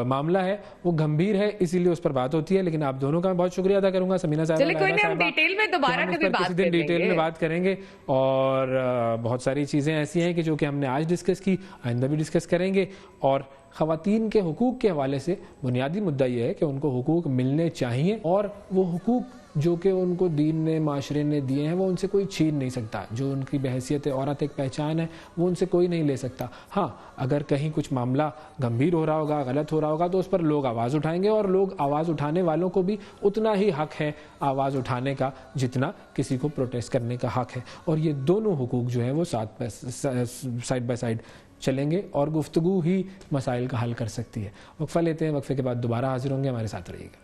معاملہ ہے وہ گمبھیر ہے اسی لیے اس پر بات ہوتی ہے. لیکن آپ دونوں کا میں بہت شکریہ ادا کروں گا, سمینہ صاحب, چلے کوئی نہیں ہم ڈیٹیل میں دوبارہ کبھی بات کریں گے, ڈیٹیل میں بات کریں گے. اور بہت ساری چیزیں ایسی ہیں کہ جو کہ ہم نے آج ڈسکس کی, آئندہ بھی ڈسکس کریں گے. اور خواتین کے حقوق کے حوالے سے بنیادی مدعا یہ ہے کہ ان کو حقوق ملنے چاہیے اور وہ حقوق جو کہ ان کو دین نے معاشرے نے دیے ہیں وہ ان سے کوئی چھین نہیں سکتا. جو ان کی بحیثیت عورت ایک پہچان ہے وہ ان سے کوئی نہیں لے سکتا. ہاں اگر کہیں کچھ معاملہ گمبھیر ہو رہا ہوگا, غلط ہو رہا ہوگا تو اس پر لوگ آواز اٹھائیں گے, اور لوگ آواز اٹھانے والوں کو بھی اتنا ہی حق ہے آواز اٹھانے کا جتنا کسی کو پروٹیسٹ کرنے کا حق ہے. اور یہ دونوں حقوق جو ہیں وہ سائڈ بائی سائڈ چلیں گے اور گفتگو ہی مسائل کا حل کر سکتی ہے. وقفہ لیتے ہیں, وقفے کے بعد دوبارہ حاضر ہوں گے, ہمارے ساتھ رہیے گا.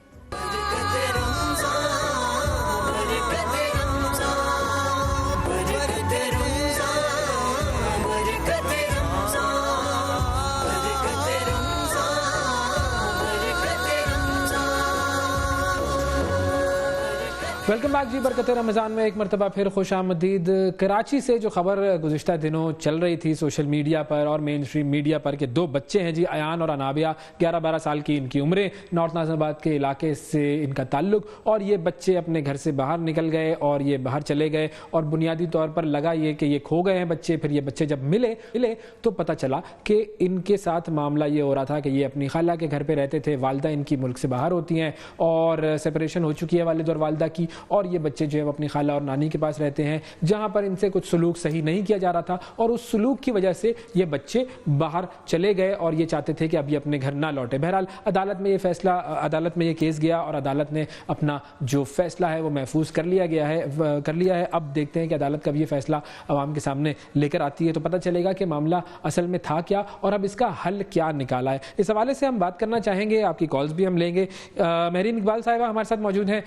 ویلکم بیک جی. برکت رمضان میں ایک مرتبہ پھر خوش آمدید. کراچی سے جو خبر گزشتہ دنوں چل رہی تھی سوشل میڈیا پر اور مین اسٹریم میڈیا پر کہ 2 بچے ہیں جی, ایان اور انابیہ, 11-12 سال کی ان کی عمریں, نارتھ ناظم آباد کے علاقے سے ان کا تعلق, اور یہ بچے اپنے گھر سے باہر نکل گئے اور یہ باہر چلے گئے, اور بنیادی طور پر لگا یہ کہ یہ کھو گئے ہیں بچے. پھر یہ بچے جب ملے تو پتہ چلا کہ ان کے ساتھ معاملہ یہ ہو رہا تھا کہ یہ اپنی خالہ کے گھر پہ رہتے تھے, والدہ ان کی ملک سے باہر ہوتی ہیں اور سپریشن ہو چکی ہے والد اور والدہ کی, اور یہ بچے جو ہے وہ اپنی خالہ اور نانی کے پاس رہتے ہیں جہاں پر ان سے کچھ سلوک صحیح نہیں کیا جا رہا تھا, اور اس سلوک کی وجہ سے یہ بچے باہر چلے گئے اور یہ چاہتے تھے کہ اب یہ اپنے گھر نہ لوٹے. بہرحال عدالت میں یہ کیس گیا اور عدالت نے اپنا جو فیصلہ ہے وہ محفوظ کر لیا ہے. اب دیکھتے ہیں کہ عدالت کب یہ فیصلہ عوام کے سامنے لے کر آتی ہے تو پتہ چلے گا کہ معاملہ اصل میں تھا کیا اور اب اس کا حل کیا نکالا ہے. اس حوالے سے ہم بات کرنا چاہیں گے, آپ کی کالز بھی ہم لیں گے. مہرین اقبال صاحبہ ہمارے ساتھ موجود ہیں,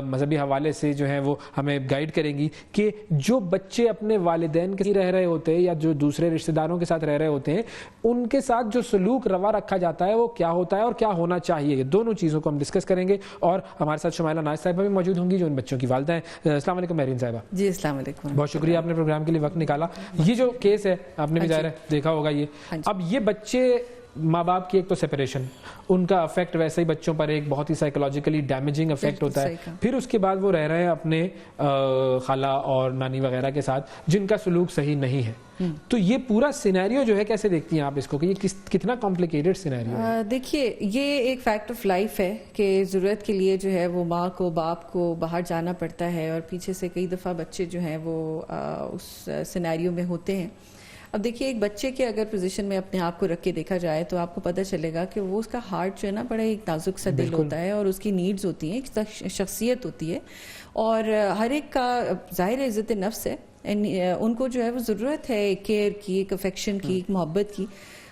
مذہبی حوالے سے جو ہیں وہ ہمیں گائیڈ کریں گی کہ جو بچے اپنے والدین کے ساتھ رہ رہے ہوتے ہیں یا جو دوسرے رشتہ داروں کے ساتھ رہ رہے ہوتے ہیں ان کے ساتھ جو سلوک روا رکھا جاتا ہے وہ کیا ہوتا ہے اور کیا ہونا چاہیے. یہ دونوں چیزوں کو ہم ڈسکس کریں گے, اور ہمارے ساتھ شمائلہ ناز صاحبہ بھی موجود ہوں گی جو ان بچوں کی والدہ ہیں. السلام علیکم مہرین صاحبہ. جی السلام علیکم, بہت شکریہ آپ نے پروگرام کے لیے وقت نکالا. یہ جو کیس ہے آپ نے بھی ظاہر ہے دیکھا ہوگا, یہ اب یہ بچے ماں باپ کی ایک تو سپریشن, ان کا افیکٹ ویسے ہی بچوں پر ایک بہت ہی سائیکولوجیکلی ڈیمیجنگ افیکٹ ہوتا ہے. پھر اس کے بعد وہ رہ رہے ہیں اپنے خالہ اور نانی وغیرہ کے ساتھ جن کا سلوک صحیح نہیں ہے. تو یہ پورا سینیریو جو ہے کیسے دیکھتی ہیں آپ اس کو کہ یہ کتنا کمپلیکیٹڈ سینیریو ہے؟ دیکھیے یہ ایک فیکٹ آف لائف ہے کہ ضرورت کے لیے جو ہے وہ ماں کو باپ کو باہر جانا پڑتا ہے, اور پیچھے سے کئی دفعہ بچے جو ہیں وہ اس سینیریو میں ہوتے ہیں. اب دیکھیے ایک بچے کے اگر پوزیشن میں اپنے آپ کو رکھ کے دیکھا جائے تو آپ کو پتہ چلے گا کہ وہ اس کا ہارٹ جو ہے نا بڑا ایک نازک سا دل ہوتا ہے, اور اس کی نیڈز ہوتی ہیں, ایک شخصیت ہوتی ہے, اور ہر ایک کا ظاہر عزت نفس ہے. ان کو جو ہے وہ ضرورت ہے ایک کیئر کی, ایک افیکشن کی, ایک محبت کی,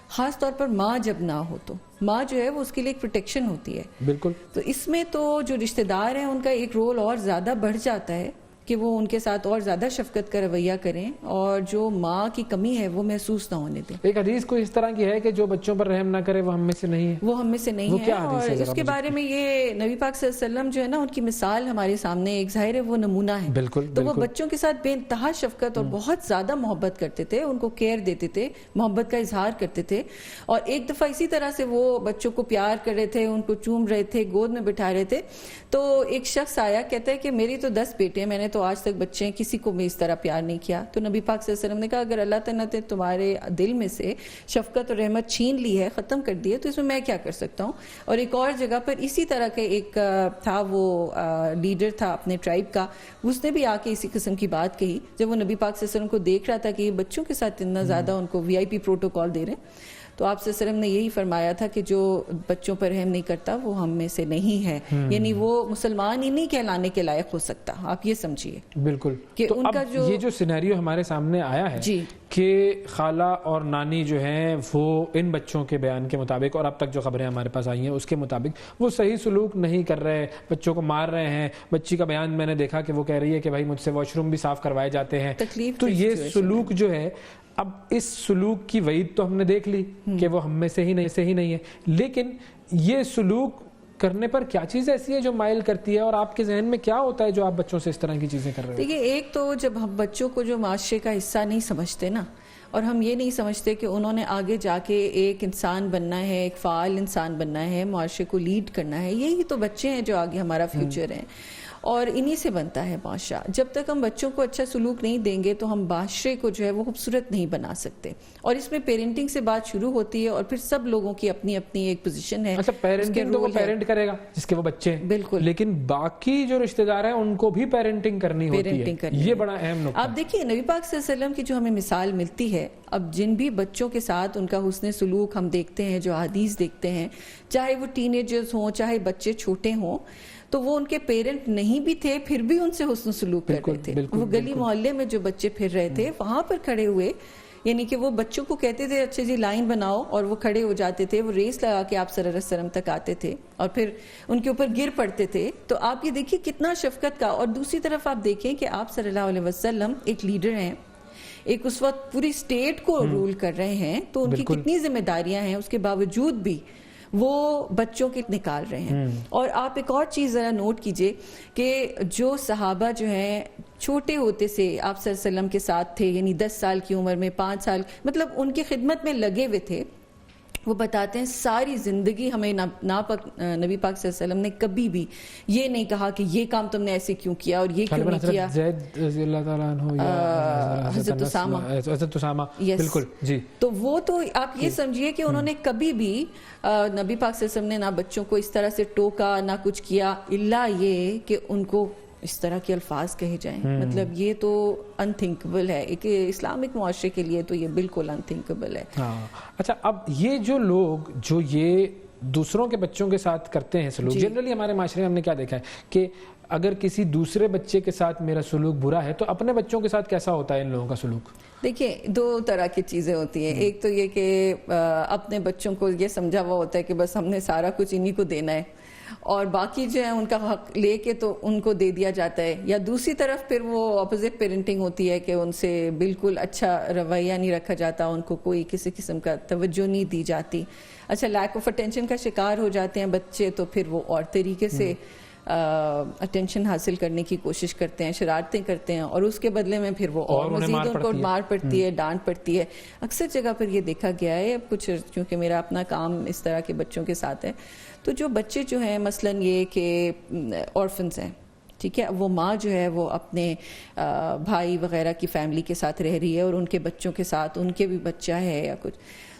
خاص طور پر ماں جب نہ ہو تو ماں جو ہے وہ اس کے لیے ایک پروٹیکشن ہوتی ہے. بالکل. تو اس میں تو جو رشتہ دار ہیں ان کا ایک رول اور زیادہ بڑھ جاتا ہے کہ وہ ان کے ساتھ اور زیادہ شفقت کا رویہ کریں اور جو ماں کی کمی ہے وہ محسوس نہ ہونے دیں. ایک حدیث کو اس طرح کی ہے کہ جو بچوں پر رحم نہ کرے وہ ہم میں سے نہیں ہے. وہ ہم میں سے نہیں ہے. اور اس کے بارے میں یہ نبی پاک صلی اللہ علیہ وسلم جو ہے نا ان کی مثال ہمارے سامنے ایک ظاہر ہے وہ نمونہ ہے. بالکل. تو وہ بچوں کے ساتھ بے انتہا شفقت اور بہت زیادہ محبت کرتے تھے, ان کو کیئر دیتے تھے, محبت کا اظہار کرتے تھے. اور ایک دفعہ اسی طرح سے وہ بچوں کو پیار کر رہے تھے, ان کو چوم رہے تھے, گود میں بٹھا رہے تھے, تو ایک شخص آیا کہتا ہے کہ میری تو 10 بیٹے ہیں, میں نے تو آج تک بچے کسی کو بھی اس طرح پیار نہیں کیا. تو نبی پاک صلی اللہ علیہ وسلم نے کہا اگر اللہ تعالیٰ نے تمہارے دل میں سے شفقت اور رحمت چھین لی ہے, ختم کر دی ہے, تو اس میں کیا کر سکتا ہوں. اور ایک اور جگہ پر اسی طرح کے ایک تھا, وہ لیڈر تھا اپنے ٹرائب کا, اس نے بھی آ کے اسی قسم کی بات کہی جب وہ نبی پاک صلی اللہ علیہ وسلم کو دیکھ رہا تھا کہ یہ بچوں کے ساتھ اتنا زیادہ ان کو VIP پروٹوکال دے رہے ہیں. تو آپ صلی اللہ علیہ وسلم نے یہی فرمایا تھا کہ جو بچوں پر رحم نہیں کرتا وہ ہم میں سے نہیں ہے, یعنی وہ مسلمان ہی نہیں کہلانے کے لائق ہو سکتا. آپ یہ سمجھیے. بالکل. کہ ان کا جو یہ جو سینیریو ہمارے سامنے آیا ہے جی کہ خالہ اور نانی جو ہیں وہ ان بچوں کے بیان کے مطابق اور اب تک جو خبریں ہمارے پاس آئی ہیں اس کے مطابق وہ صحیح سلوک نہیں کر رہے, بچوں کو مار رہے ہیں. بچی کا بیان میں نے دیکھا کہ وہ کہہ رہی ہے کہ بھائی مجھ سے واش روم بھی صاف کروائے جاتے ہیں. تو یہ سلوک جو ہے, اب اس سلوک کی وعید تو ہم نے دیکھ لی کہ وہ ہم میں سے ہی نہیں ہے, لیکن یہ سلوک کرنے پر کیا چیز ایسی ہے جو مائل کرتی ہے, اور آپ کے ذہن میں کیا ہوتا ہے جو آپ بچوں سے اس طرح کی چیزیں کر رہے ہیں؟ دیکھیے ایک تو جب ہم بچوں کو جو معاشرے کا حصہ نہیں سمجھتے نا, اور ہم یہ نہیں سمجھتے کہ انہوں نے آگے جا کے ایک انسان بننا ہے, ایک فعال انسان بننا ہے, معاشرے کو لیڈ کرنا ہے, یہی تو بچے ہیں جو آگے ہمارا فیوچر ہے. اور انہی سے بنتا ہے معاشرہ. جب تک ہم بچوں کو اچھا سلوک نہیں دیں گے تو ہم معاشرے کو جو ہے وہ خوبصورت نہیں بنا سکتے. اور اس میں پیرنٹنگ سے بات شروع ہوتی ہے اور پھر سب لوگوں کی اپنی اپنی ایک پوزیشن ہے. اچھا پیرنٹنگ تو وہ پیرنٹ کرے گا جس کے وہ بچے ہیں, بالکل, لیکن باقی جو رشتہ دار ہیں ان کو بھی پیرنٹنگ کرنی ہوتی ہے. یہ بڑا اہم نقطہ. آپ دیکھیے نبی پاک صلی اللہ علیہ وسلم کی جو ہمیں مثال ملتی ہے, اب جن بھی بچوں کے ساتھ ان کا حسن سلوک ہم دیکھتے ہیں, جو حدیث دیکھتے ہیں, چاہے وہ ٹین ایجرز ہوں چاہے بچے چھوٹے ہوں, تو وہ ان کے پیرنٹ نہیں بھی تھے پھر بھی ان سے حسن سلوک کر رہے تھے. وہ گلی محلے میں جو بچے پھر رہے تھے وہاں پر کھڑے ہوئے, یعنی کہ وہ بچوں کو کہتے تھے اچھا جی لائن بناؤ, اور وہ کھڑے ہو جاتے تھے, وہ ریس لگا کے آپ صلی اللہ علیہ وسلم تک آتے تھے اور پھر ان کے اوپر گر پڑتے تھے. تو آپ یہ دیکھیے کتنا شفقت کا. اور دوسری طرف آپ دیکھیں کہ آپ صلی اللہ علیہ وسلم ایک لیڈر ہیں, ایک اس وقت پوری اسٹیٹ کو رول کر رہے ہیں, تو ان کی کتنی ذمہ داریاں ہیں, اس کے باوجود بھی وہ بچوں کے نکال رہے ہیں. اور آپ ایک اور چیز ذرا نوٹ کیجئے کہ جو صحابہ جو ہیں چھوٹے ہوتے سے آپ صلی اللہ علیہ وسلم کے ساتھ تھے, یعنی 10 سال کی عمر میں 5 سال مطلب ان کی خدمت میں لگے ہوئے تھے, وہ بتاتے ہیں ساری زندگی ہمیں نبی پاک صلی اللہ علیہ وسلم نے کبھی بھی یہ نہیں کہا کہ یہ کام تم نے ایسے کیوں کیا اور یہ کیوں نہیں کیا. زید رضی اللہ تعالیٰ عنہ, حضرت اسامہ, بالکل جی. تو وہ تو آپ یہ سمجھیے کہ انہوں نے کبھی بھی نبی پاک صلی اللہ علیہ وسلم نے نہ بچوں کو اس طرح سے ٹوکا نہ کچھ کیا, الا یہ کہ ان کو اس طرح کے الفاظ کہے جائیں. مطلب یہ تو انتھنکبل ہے, ایک اسلامک معاشرے کے لیے تو یہ بالکل انتھنکبل ہے. اچھا اب یہ جو لوگ جو یہ دوسروں کے بچوں کے ساتھ کرتے ہیں سلوک, جنرلی ہمارے معاشرے میں ہم نے کیا دیکھا ہے کہ اگر کسی دوسرے بچے کے ساتھ میرا سلوک برا ہے تو اپنے بچوں کے ساتھ کیسا ہوتا ہے ان لوگوں کا سلوک؟ دیکھیں 2 طرح کی چیزیں ہوتی ہیں. ایک تو یہ کہ اپنے بچوں کو یہ سمجھا ہوا ہوتا ہے کہ بس ہم نے سارا کچھ انہی کو دینا ہے, اور باقی جو ہے ان کا حق لے کے تو ان کو دے دیا جاتا ہے. یا دوسری طرف پھر وہ اپوزٹ پیرنٹنگ ہوتی ہے کہ ان سے بالکل اچھا رویہ نہیں رکھا جاتا, ان کو کوئی کسی قسم کا توجہ نہیں دی جاتی. اچھا لیک آف اٹینشن کا شکار ہو جاتے ہیں بچے, تو پھر وہ اور طریقے سے اٹینشن حاصل کرنے کی کوشش کرتے ہیں, شرارتیں کرتے ہیں, اور اس کے بدلے میں پھر وہ اور مزید ان کو مار پڑتی ہے, ڈانٹ پڑتی ہے. اکثر جگہ پر یہ دیکھا گیا ہے. اب کچھ چونکہ میرا اپنا کام اس طرح کے بچوں کے ساتھ ہے, تو جو بچے جو ہیں مثلاً یہ کہ آرفنز ہیں, ٹھیک ہے, وہ ماں جو ہے وہ اپنے بھائی وغیرہ کی فیملی کے ساتھ رہ رہی ہے اور ان کے بچوں کے ساتھ ان کے بھی بچہ ہے یا کچھ,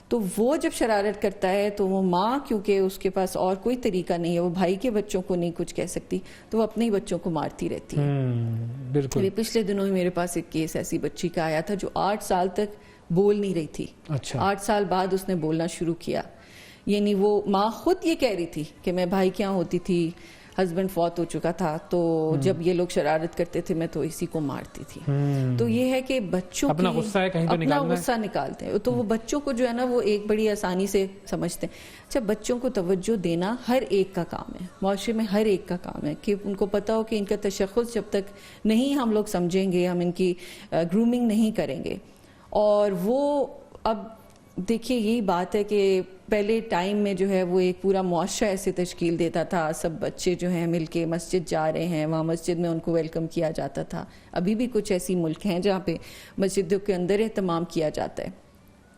تو وہ جب شرارت کرتا ہے تو وہ ماں کیونکہ اس کے پاس اور کوئی طریقہ نہیں ہے, وہ بھائی کے بچوں کو نہیں کچھ کہہ سکتی, تو وہ اپنے ہی بچوں کو مارتی رہتی ہے. بالکل. پچھلے دنوں میں میرے پاس ایک کیس ایسی بچی کا آیا تھا جو 8 سال تک بول نہیں رہی تھی. 8 سال بعد اس نے بولنا شروع کیا. یعنی وہ ماں خود یہ کہہ رہی تھی کہ میں بھائی کیا ہوتی تھی, ہسبینڈ فوت ہو چکا تھا, تو جب یہ لوگ شرارت کرتے تھے میں تو اسی کو مارتی تھی. تو یہ ہے کہ بچوں اپنا غصہ ہے کہیں تو اپنا غصہ نکالتے ہیں, تو وہ بچوں کو جو ہے نا وہ ایک بڑی آسانی سے سمجھتے ہیں. اچھا بچوں کو توجہ دینا ہر ایک کا کام ہے, معاشرے میں ہر ایک کا کام ہے کہ ان کو پتا ہو کہ ان کا تشخص جب تک نہیں ہم لوگ سمجھیں گے, ہم ان کی گرومنگ نہیں کریں گے. اور وہ اب دیکھیے یہی بات ہے کہ پہلے ٹائم میں جو ہے وہ ایک پورا معاشرہ ایسے تشکیل دیتا تھا, سب بچے جو ہیں مل کے مسجد جا رہے ہیں, وہاں مسجد میں ان کو ویلکم کیا جاتا تھا. ابھی بھی کچھ ایسی ملک ہیں جہاں پہ مسجدوں کے اندر اہتمام کیا جاتا ہے,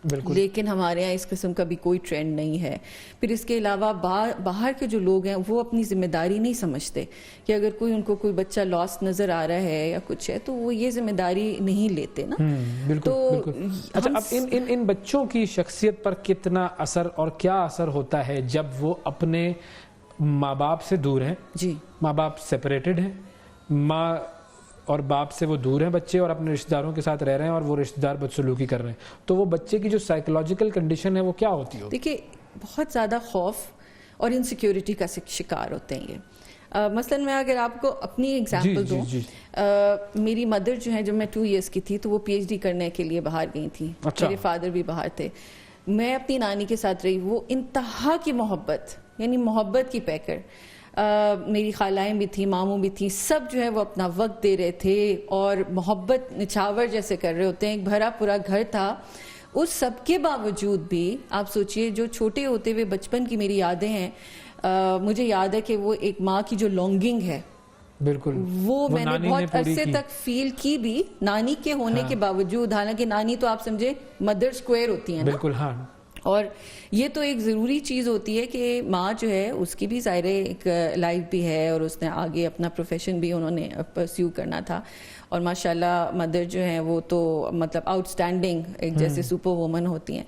لیکن ہمارے یہاں اس قسم کا بھی کوئی ٹرینڈ نہیں ہے. پھر اس کے علاوہ باہر کے جو لوگ ہیں وہ اپنی ذمہ داری نہیں سمجھتے کہ اگر کوئی ان کو کوئی بچہ لاس نظر آ رہا ہے یا کچھ ہے تو وہ یہ ذمہ داری نہیں لیتے نا. بالکل. اچھا اب ان بچوں کی شخصیت پر کتنا اثر اور کیا اثر ہوتا ہے جب وہ اپنے ماں باپ سے دور ہیں؟ جی, ماں باپ سیپریٹڈ ہیں, ماں اور باپ سے وہ دور ہیں بچے, اور اپنے رشتہ داروں کے ساتھ رہ رہے ہیں اور وہ رشتہ دار بدسلوکی کر رہے ہیں, تو وہ بچے کی جو سائیکولوجیکل کنڈیشن ہے وہ کیا ہوتی ہے؟ دیکھیے بہت زیادہ خوف اور انسیکیورٹی کا شکار ہوتے ہیں یہ. مثلاً میں اگر آپ کو اپنی ایگزامپل دوں, میری مدر جو ہے جب میں 2 ایئرس کی تھی تو وہ PhD کرنے کے لیے باہر گئی تھی, میرے فادر بھی باہر تھے, میں اپنی نانی کے ساتھ رہی. وہ انتہا کی محبت, یعنی محبت کی پیکر. میری خالائیں بھی تھیں, ماموں بھی تھیں, سب جو ہے وہ اپنا وقت دے رہے تھے اور محبت نچھاور جیسے کر رہے ہوتے ہیں. ایک بھرا پورا گھر تھا. اس سب کے باوجود بھی آپ سوچئے جو چھوٹے ہوتے ہوئے بچپن کی میری یادیں ہیں, مجھے یاد ہے کہ وہ ایک ماں کی جو لانگنگ ہے بالکل وہ میں نے بہت عرصے تک فیل کی بھی, نانی کے ہونے کے باوجود. حالانکہ نانی تو آپ سمجھے مدر اسکوائر ہوتی ہیں, بالکل, ہاں, اور یہ تو ایک ضروری چیز ہوتی ہے کہ ماں جو ہے اس کی بھی ظاہر ایک لائف بھی ہے اور اس نے آگے اپنا پروفیشن بھی انہوں نے پرسیو کرنا تھا, اور ماشاءاللہ مدر جو ہیں وہ تو مطلب آؤٹ اسٹینڈنگ ایک جیسے سپر وومن ہوتی ہیں.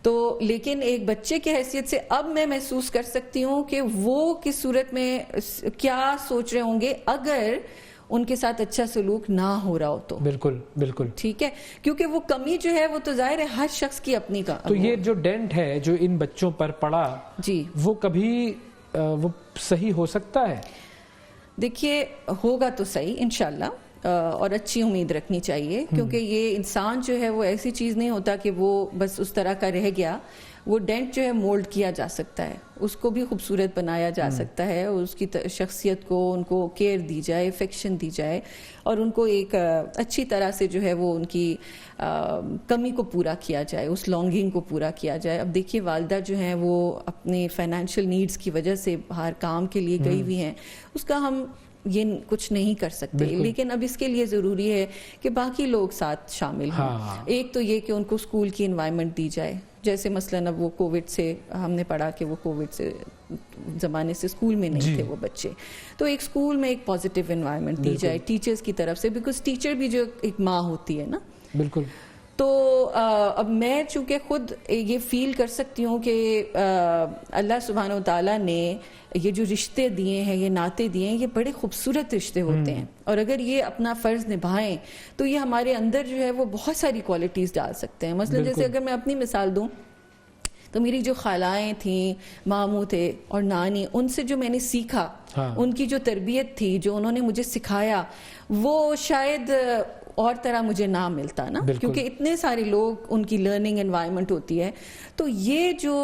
تو لیکن ایک بچے کی حیثیت سے اب میں محسوس کر سکتی ہوں کہ وہ کس صورت میں کیا سوچ رہے ہوں گے اگر ان کے ساتھ اچھا سلوک نہ ہو رہا ہو تو. بالکل بالکل ٹھیک ہے, کیونکہ وہ کمی جو ہے وہ تو ظاہر ہے ہر شخص کی اپنی کا. تو یہ جو ڈینٹ ہے جو ان بچوں پر پڑا جی وہ کبھی وہ صحیح ہو سکتا ہے؟ دیکھیے ہوگا تو صحیح انشاءاللہ, اور اچھی امید رکھنی چاہیے, کیونکہ یہ انسان جو ہے وہ ایسی چیز نہیں ہوتا کہ وہ بس اس طرح کا رہ گیا. وہ ڈینٹ جو ہے مولڈ کیا جا سکتا ہے, اس کو بھی خوبصورت بنایا جا سکتا ہے, اس کی شخصیت کو ان کو کیئر دی جائے, افیکشن دی جائے, اور ان کو ایک اچھی طرح سے جو ہے وہ ان کی کمی کو پورا کیا جائے, اس لانگنگ کو پورا کیا جائے. اب دیکھیے والدہ جو ہیں وہ اپنے فائنینشیل نیڈز کی وجہ سے باہر کام کے لیے گئی ہوئی ہیں, اس کا ہم یہ کچھ نہیں کر سکتے, لیکن اب اس کے لیے ضروری ہے کہ باقی لوگ ساتھ شامل ہوں. ایک تو یہ کہ ان کو اسکول کی انوائرمنٹ دی جائے, جیسے مثلاً اب وہ کووڈ سے ہم نے پڑھا کہ وہ کووڈ سے زمانے سے اسکول میں نہیں تھے وہ بچے, تو ایک اسکول میں ایک پازیٹیو انوائرمنٹ دی جائے ٹیچرز کی طرف سے, بیکاز ٹیچر بھی جو ایک ماں ہوتی ہے نا. بالکل. تو اب میں چونکہ خود یہ فیل کر سکتی ہوں کہ اللہ سبحانہ و تعالیٰ نے یہ جو رشتے دیے ہیں, یہ ناطے دیے ہیں, یہ بڑے خوبصورت رشتے ہوتے ہیں, اور اگر یہ اپنا فرض نبھائیں تو یہ ہمارے اندر جو ہے وہ بہت ساری کوالٹیز ڈال سکتے ہیں. مثلا جیسے اگر میں اپنی مثال دوں تو میری جو خالائیں تھیں, ماموں تھے اور نانی, ان سے جو میں نے سیکھا, ان کی جو تربیت تھی, جو انہوں نے مجھے سکھایا, وہ شاید اور طرح مجھے نہ ملتا نا, کیونکہ اتنے سارے لوگ, ان کی لرننگ انوائرمنٹ ہوتی ہے. تو یہ جو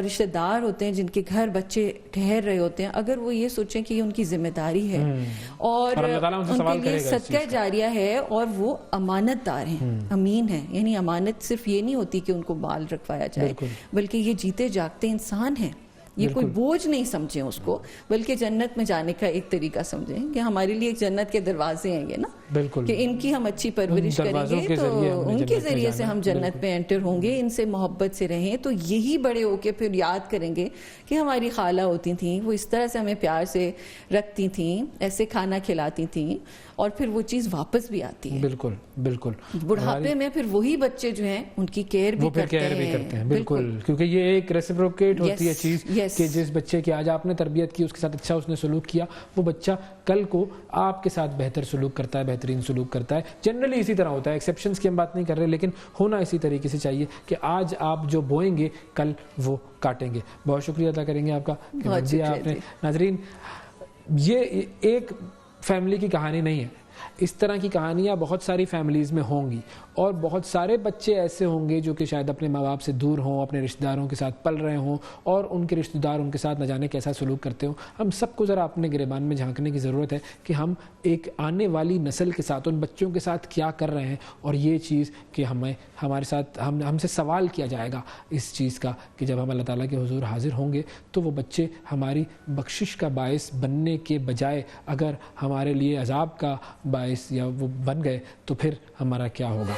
رشتہ دار ہوتے ہیں جن کے گھر بچے ٹھہر رہے ہوتے ہیں, اگر وہ یہ سوچیں کہ یہ ان کی ذمہ داری ہے اور ان کے لیے صدقہ جاریہ ہے, اور وہ امانت دار ہیں, امین ہیں, یعنی امانت صرف یہ نہیں ہوتی کہ ان کو مال رکھوایا جائے, بلکہ یہ جیتے جاگتے انسان ہیں. یہ کوئی بوجھ نہیں سمجھیں اس کو, بلکہ جنت میں جانے کا ایک طریقہ سمجھیں کہ ہمارے لیے ایک جنت کے دروازے ہیں یہ نا, کہ ان کی ہم اچھی پرورش کریں گے تو ان کے ذریعے سے ہم جنت میں انٹر ہوں گے, ان سے محبت سے رہیں. تو یہی بڑے ہو کے پھر یاد کریں گے کہ ہماری خالہ ہوتی تھیں, وہ اس طرح سے ہمیں پیار سے رکھتی تھیں, ایسے کھانا کھلاتی تھیں, اور پھر وہ چیز واپس بھی آتی ہے. بالکل بالکل. بڑھاپے میں پھر وہی بچے جو ہیں ان کی کیئر بھی کرتے ہیں. بالکل, کیونکہ یہ ایک ریسیپروکیٹ ہوتی ہے چیز کہ جس بچے کی آج آپ نے تربیت کی, اس کے ساتھ اچھا اس نے سلوک کیا, وہ بچہ کل کو آپ کے ساتھ بہتر سلوک کرتا ہے, بہترین سلوک کرتا ہے. جنرلی اسی طرح ہوتا ہے, ایکسیپشنز کی ہم بات نہیں کر رہے, لیکن ہونا اسی طریقے سے چاہیے کہ آج آپ جو بوئیں گے کل وہ کاٹیں گے. بہت شکریہ ادا کریں گے آپ کا کہ دیا آپ نے. ناظرین, یہ ایک فیملی کی کہانی نہیں ہے, اس طرح کی کہانیاں بہت ساری فیملیز میں ہوں گی, اور بہت سارے بچے ایسے ہوں گے جو کہ شاید اپنے ماں باپ سے دور ہوں, اپنے رشتہ داروں کے ساتھ پل رہے ہوں, اور ان کے رشتہ دار ان کے ساتھ نہ جانے کیسا سلوک کرتے ہوں. ہم سب کو ذرا اپنے گریبان میں جھانکنے کی ضرورت ہے کہ ہم ایک آنے والی نسل کے ساتھ, ان بچوں کے ساتھ کیا کر رہے ہیں, اور یہ چیز کہ ہمارے ساتھ ہم سے سوال کیا جائے گا اس چیز کا کہ جب ہم اللہ تعالیٰ کے حضور حاضر ہوں گے تو وہ بچے ہماری بخشش کا باعث بننے کے بجائے اگر ہمارے لیے عذاب کا باعث یا وہ بن گئے تو پھر ہمارا کیا ہوگا.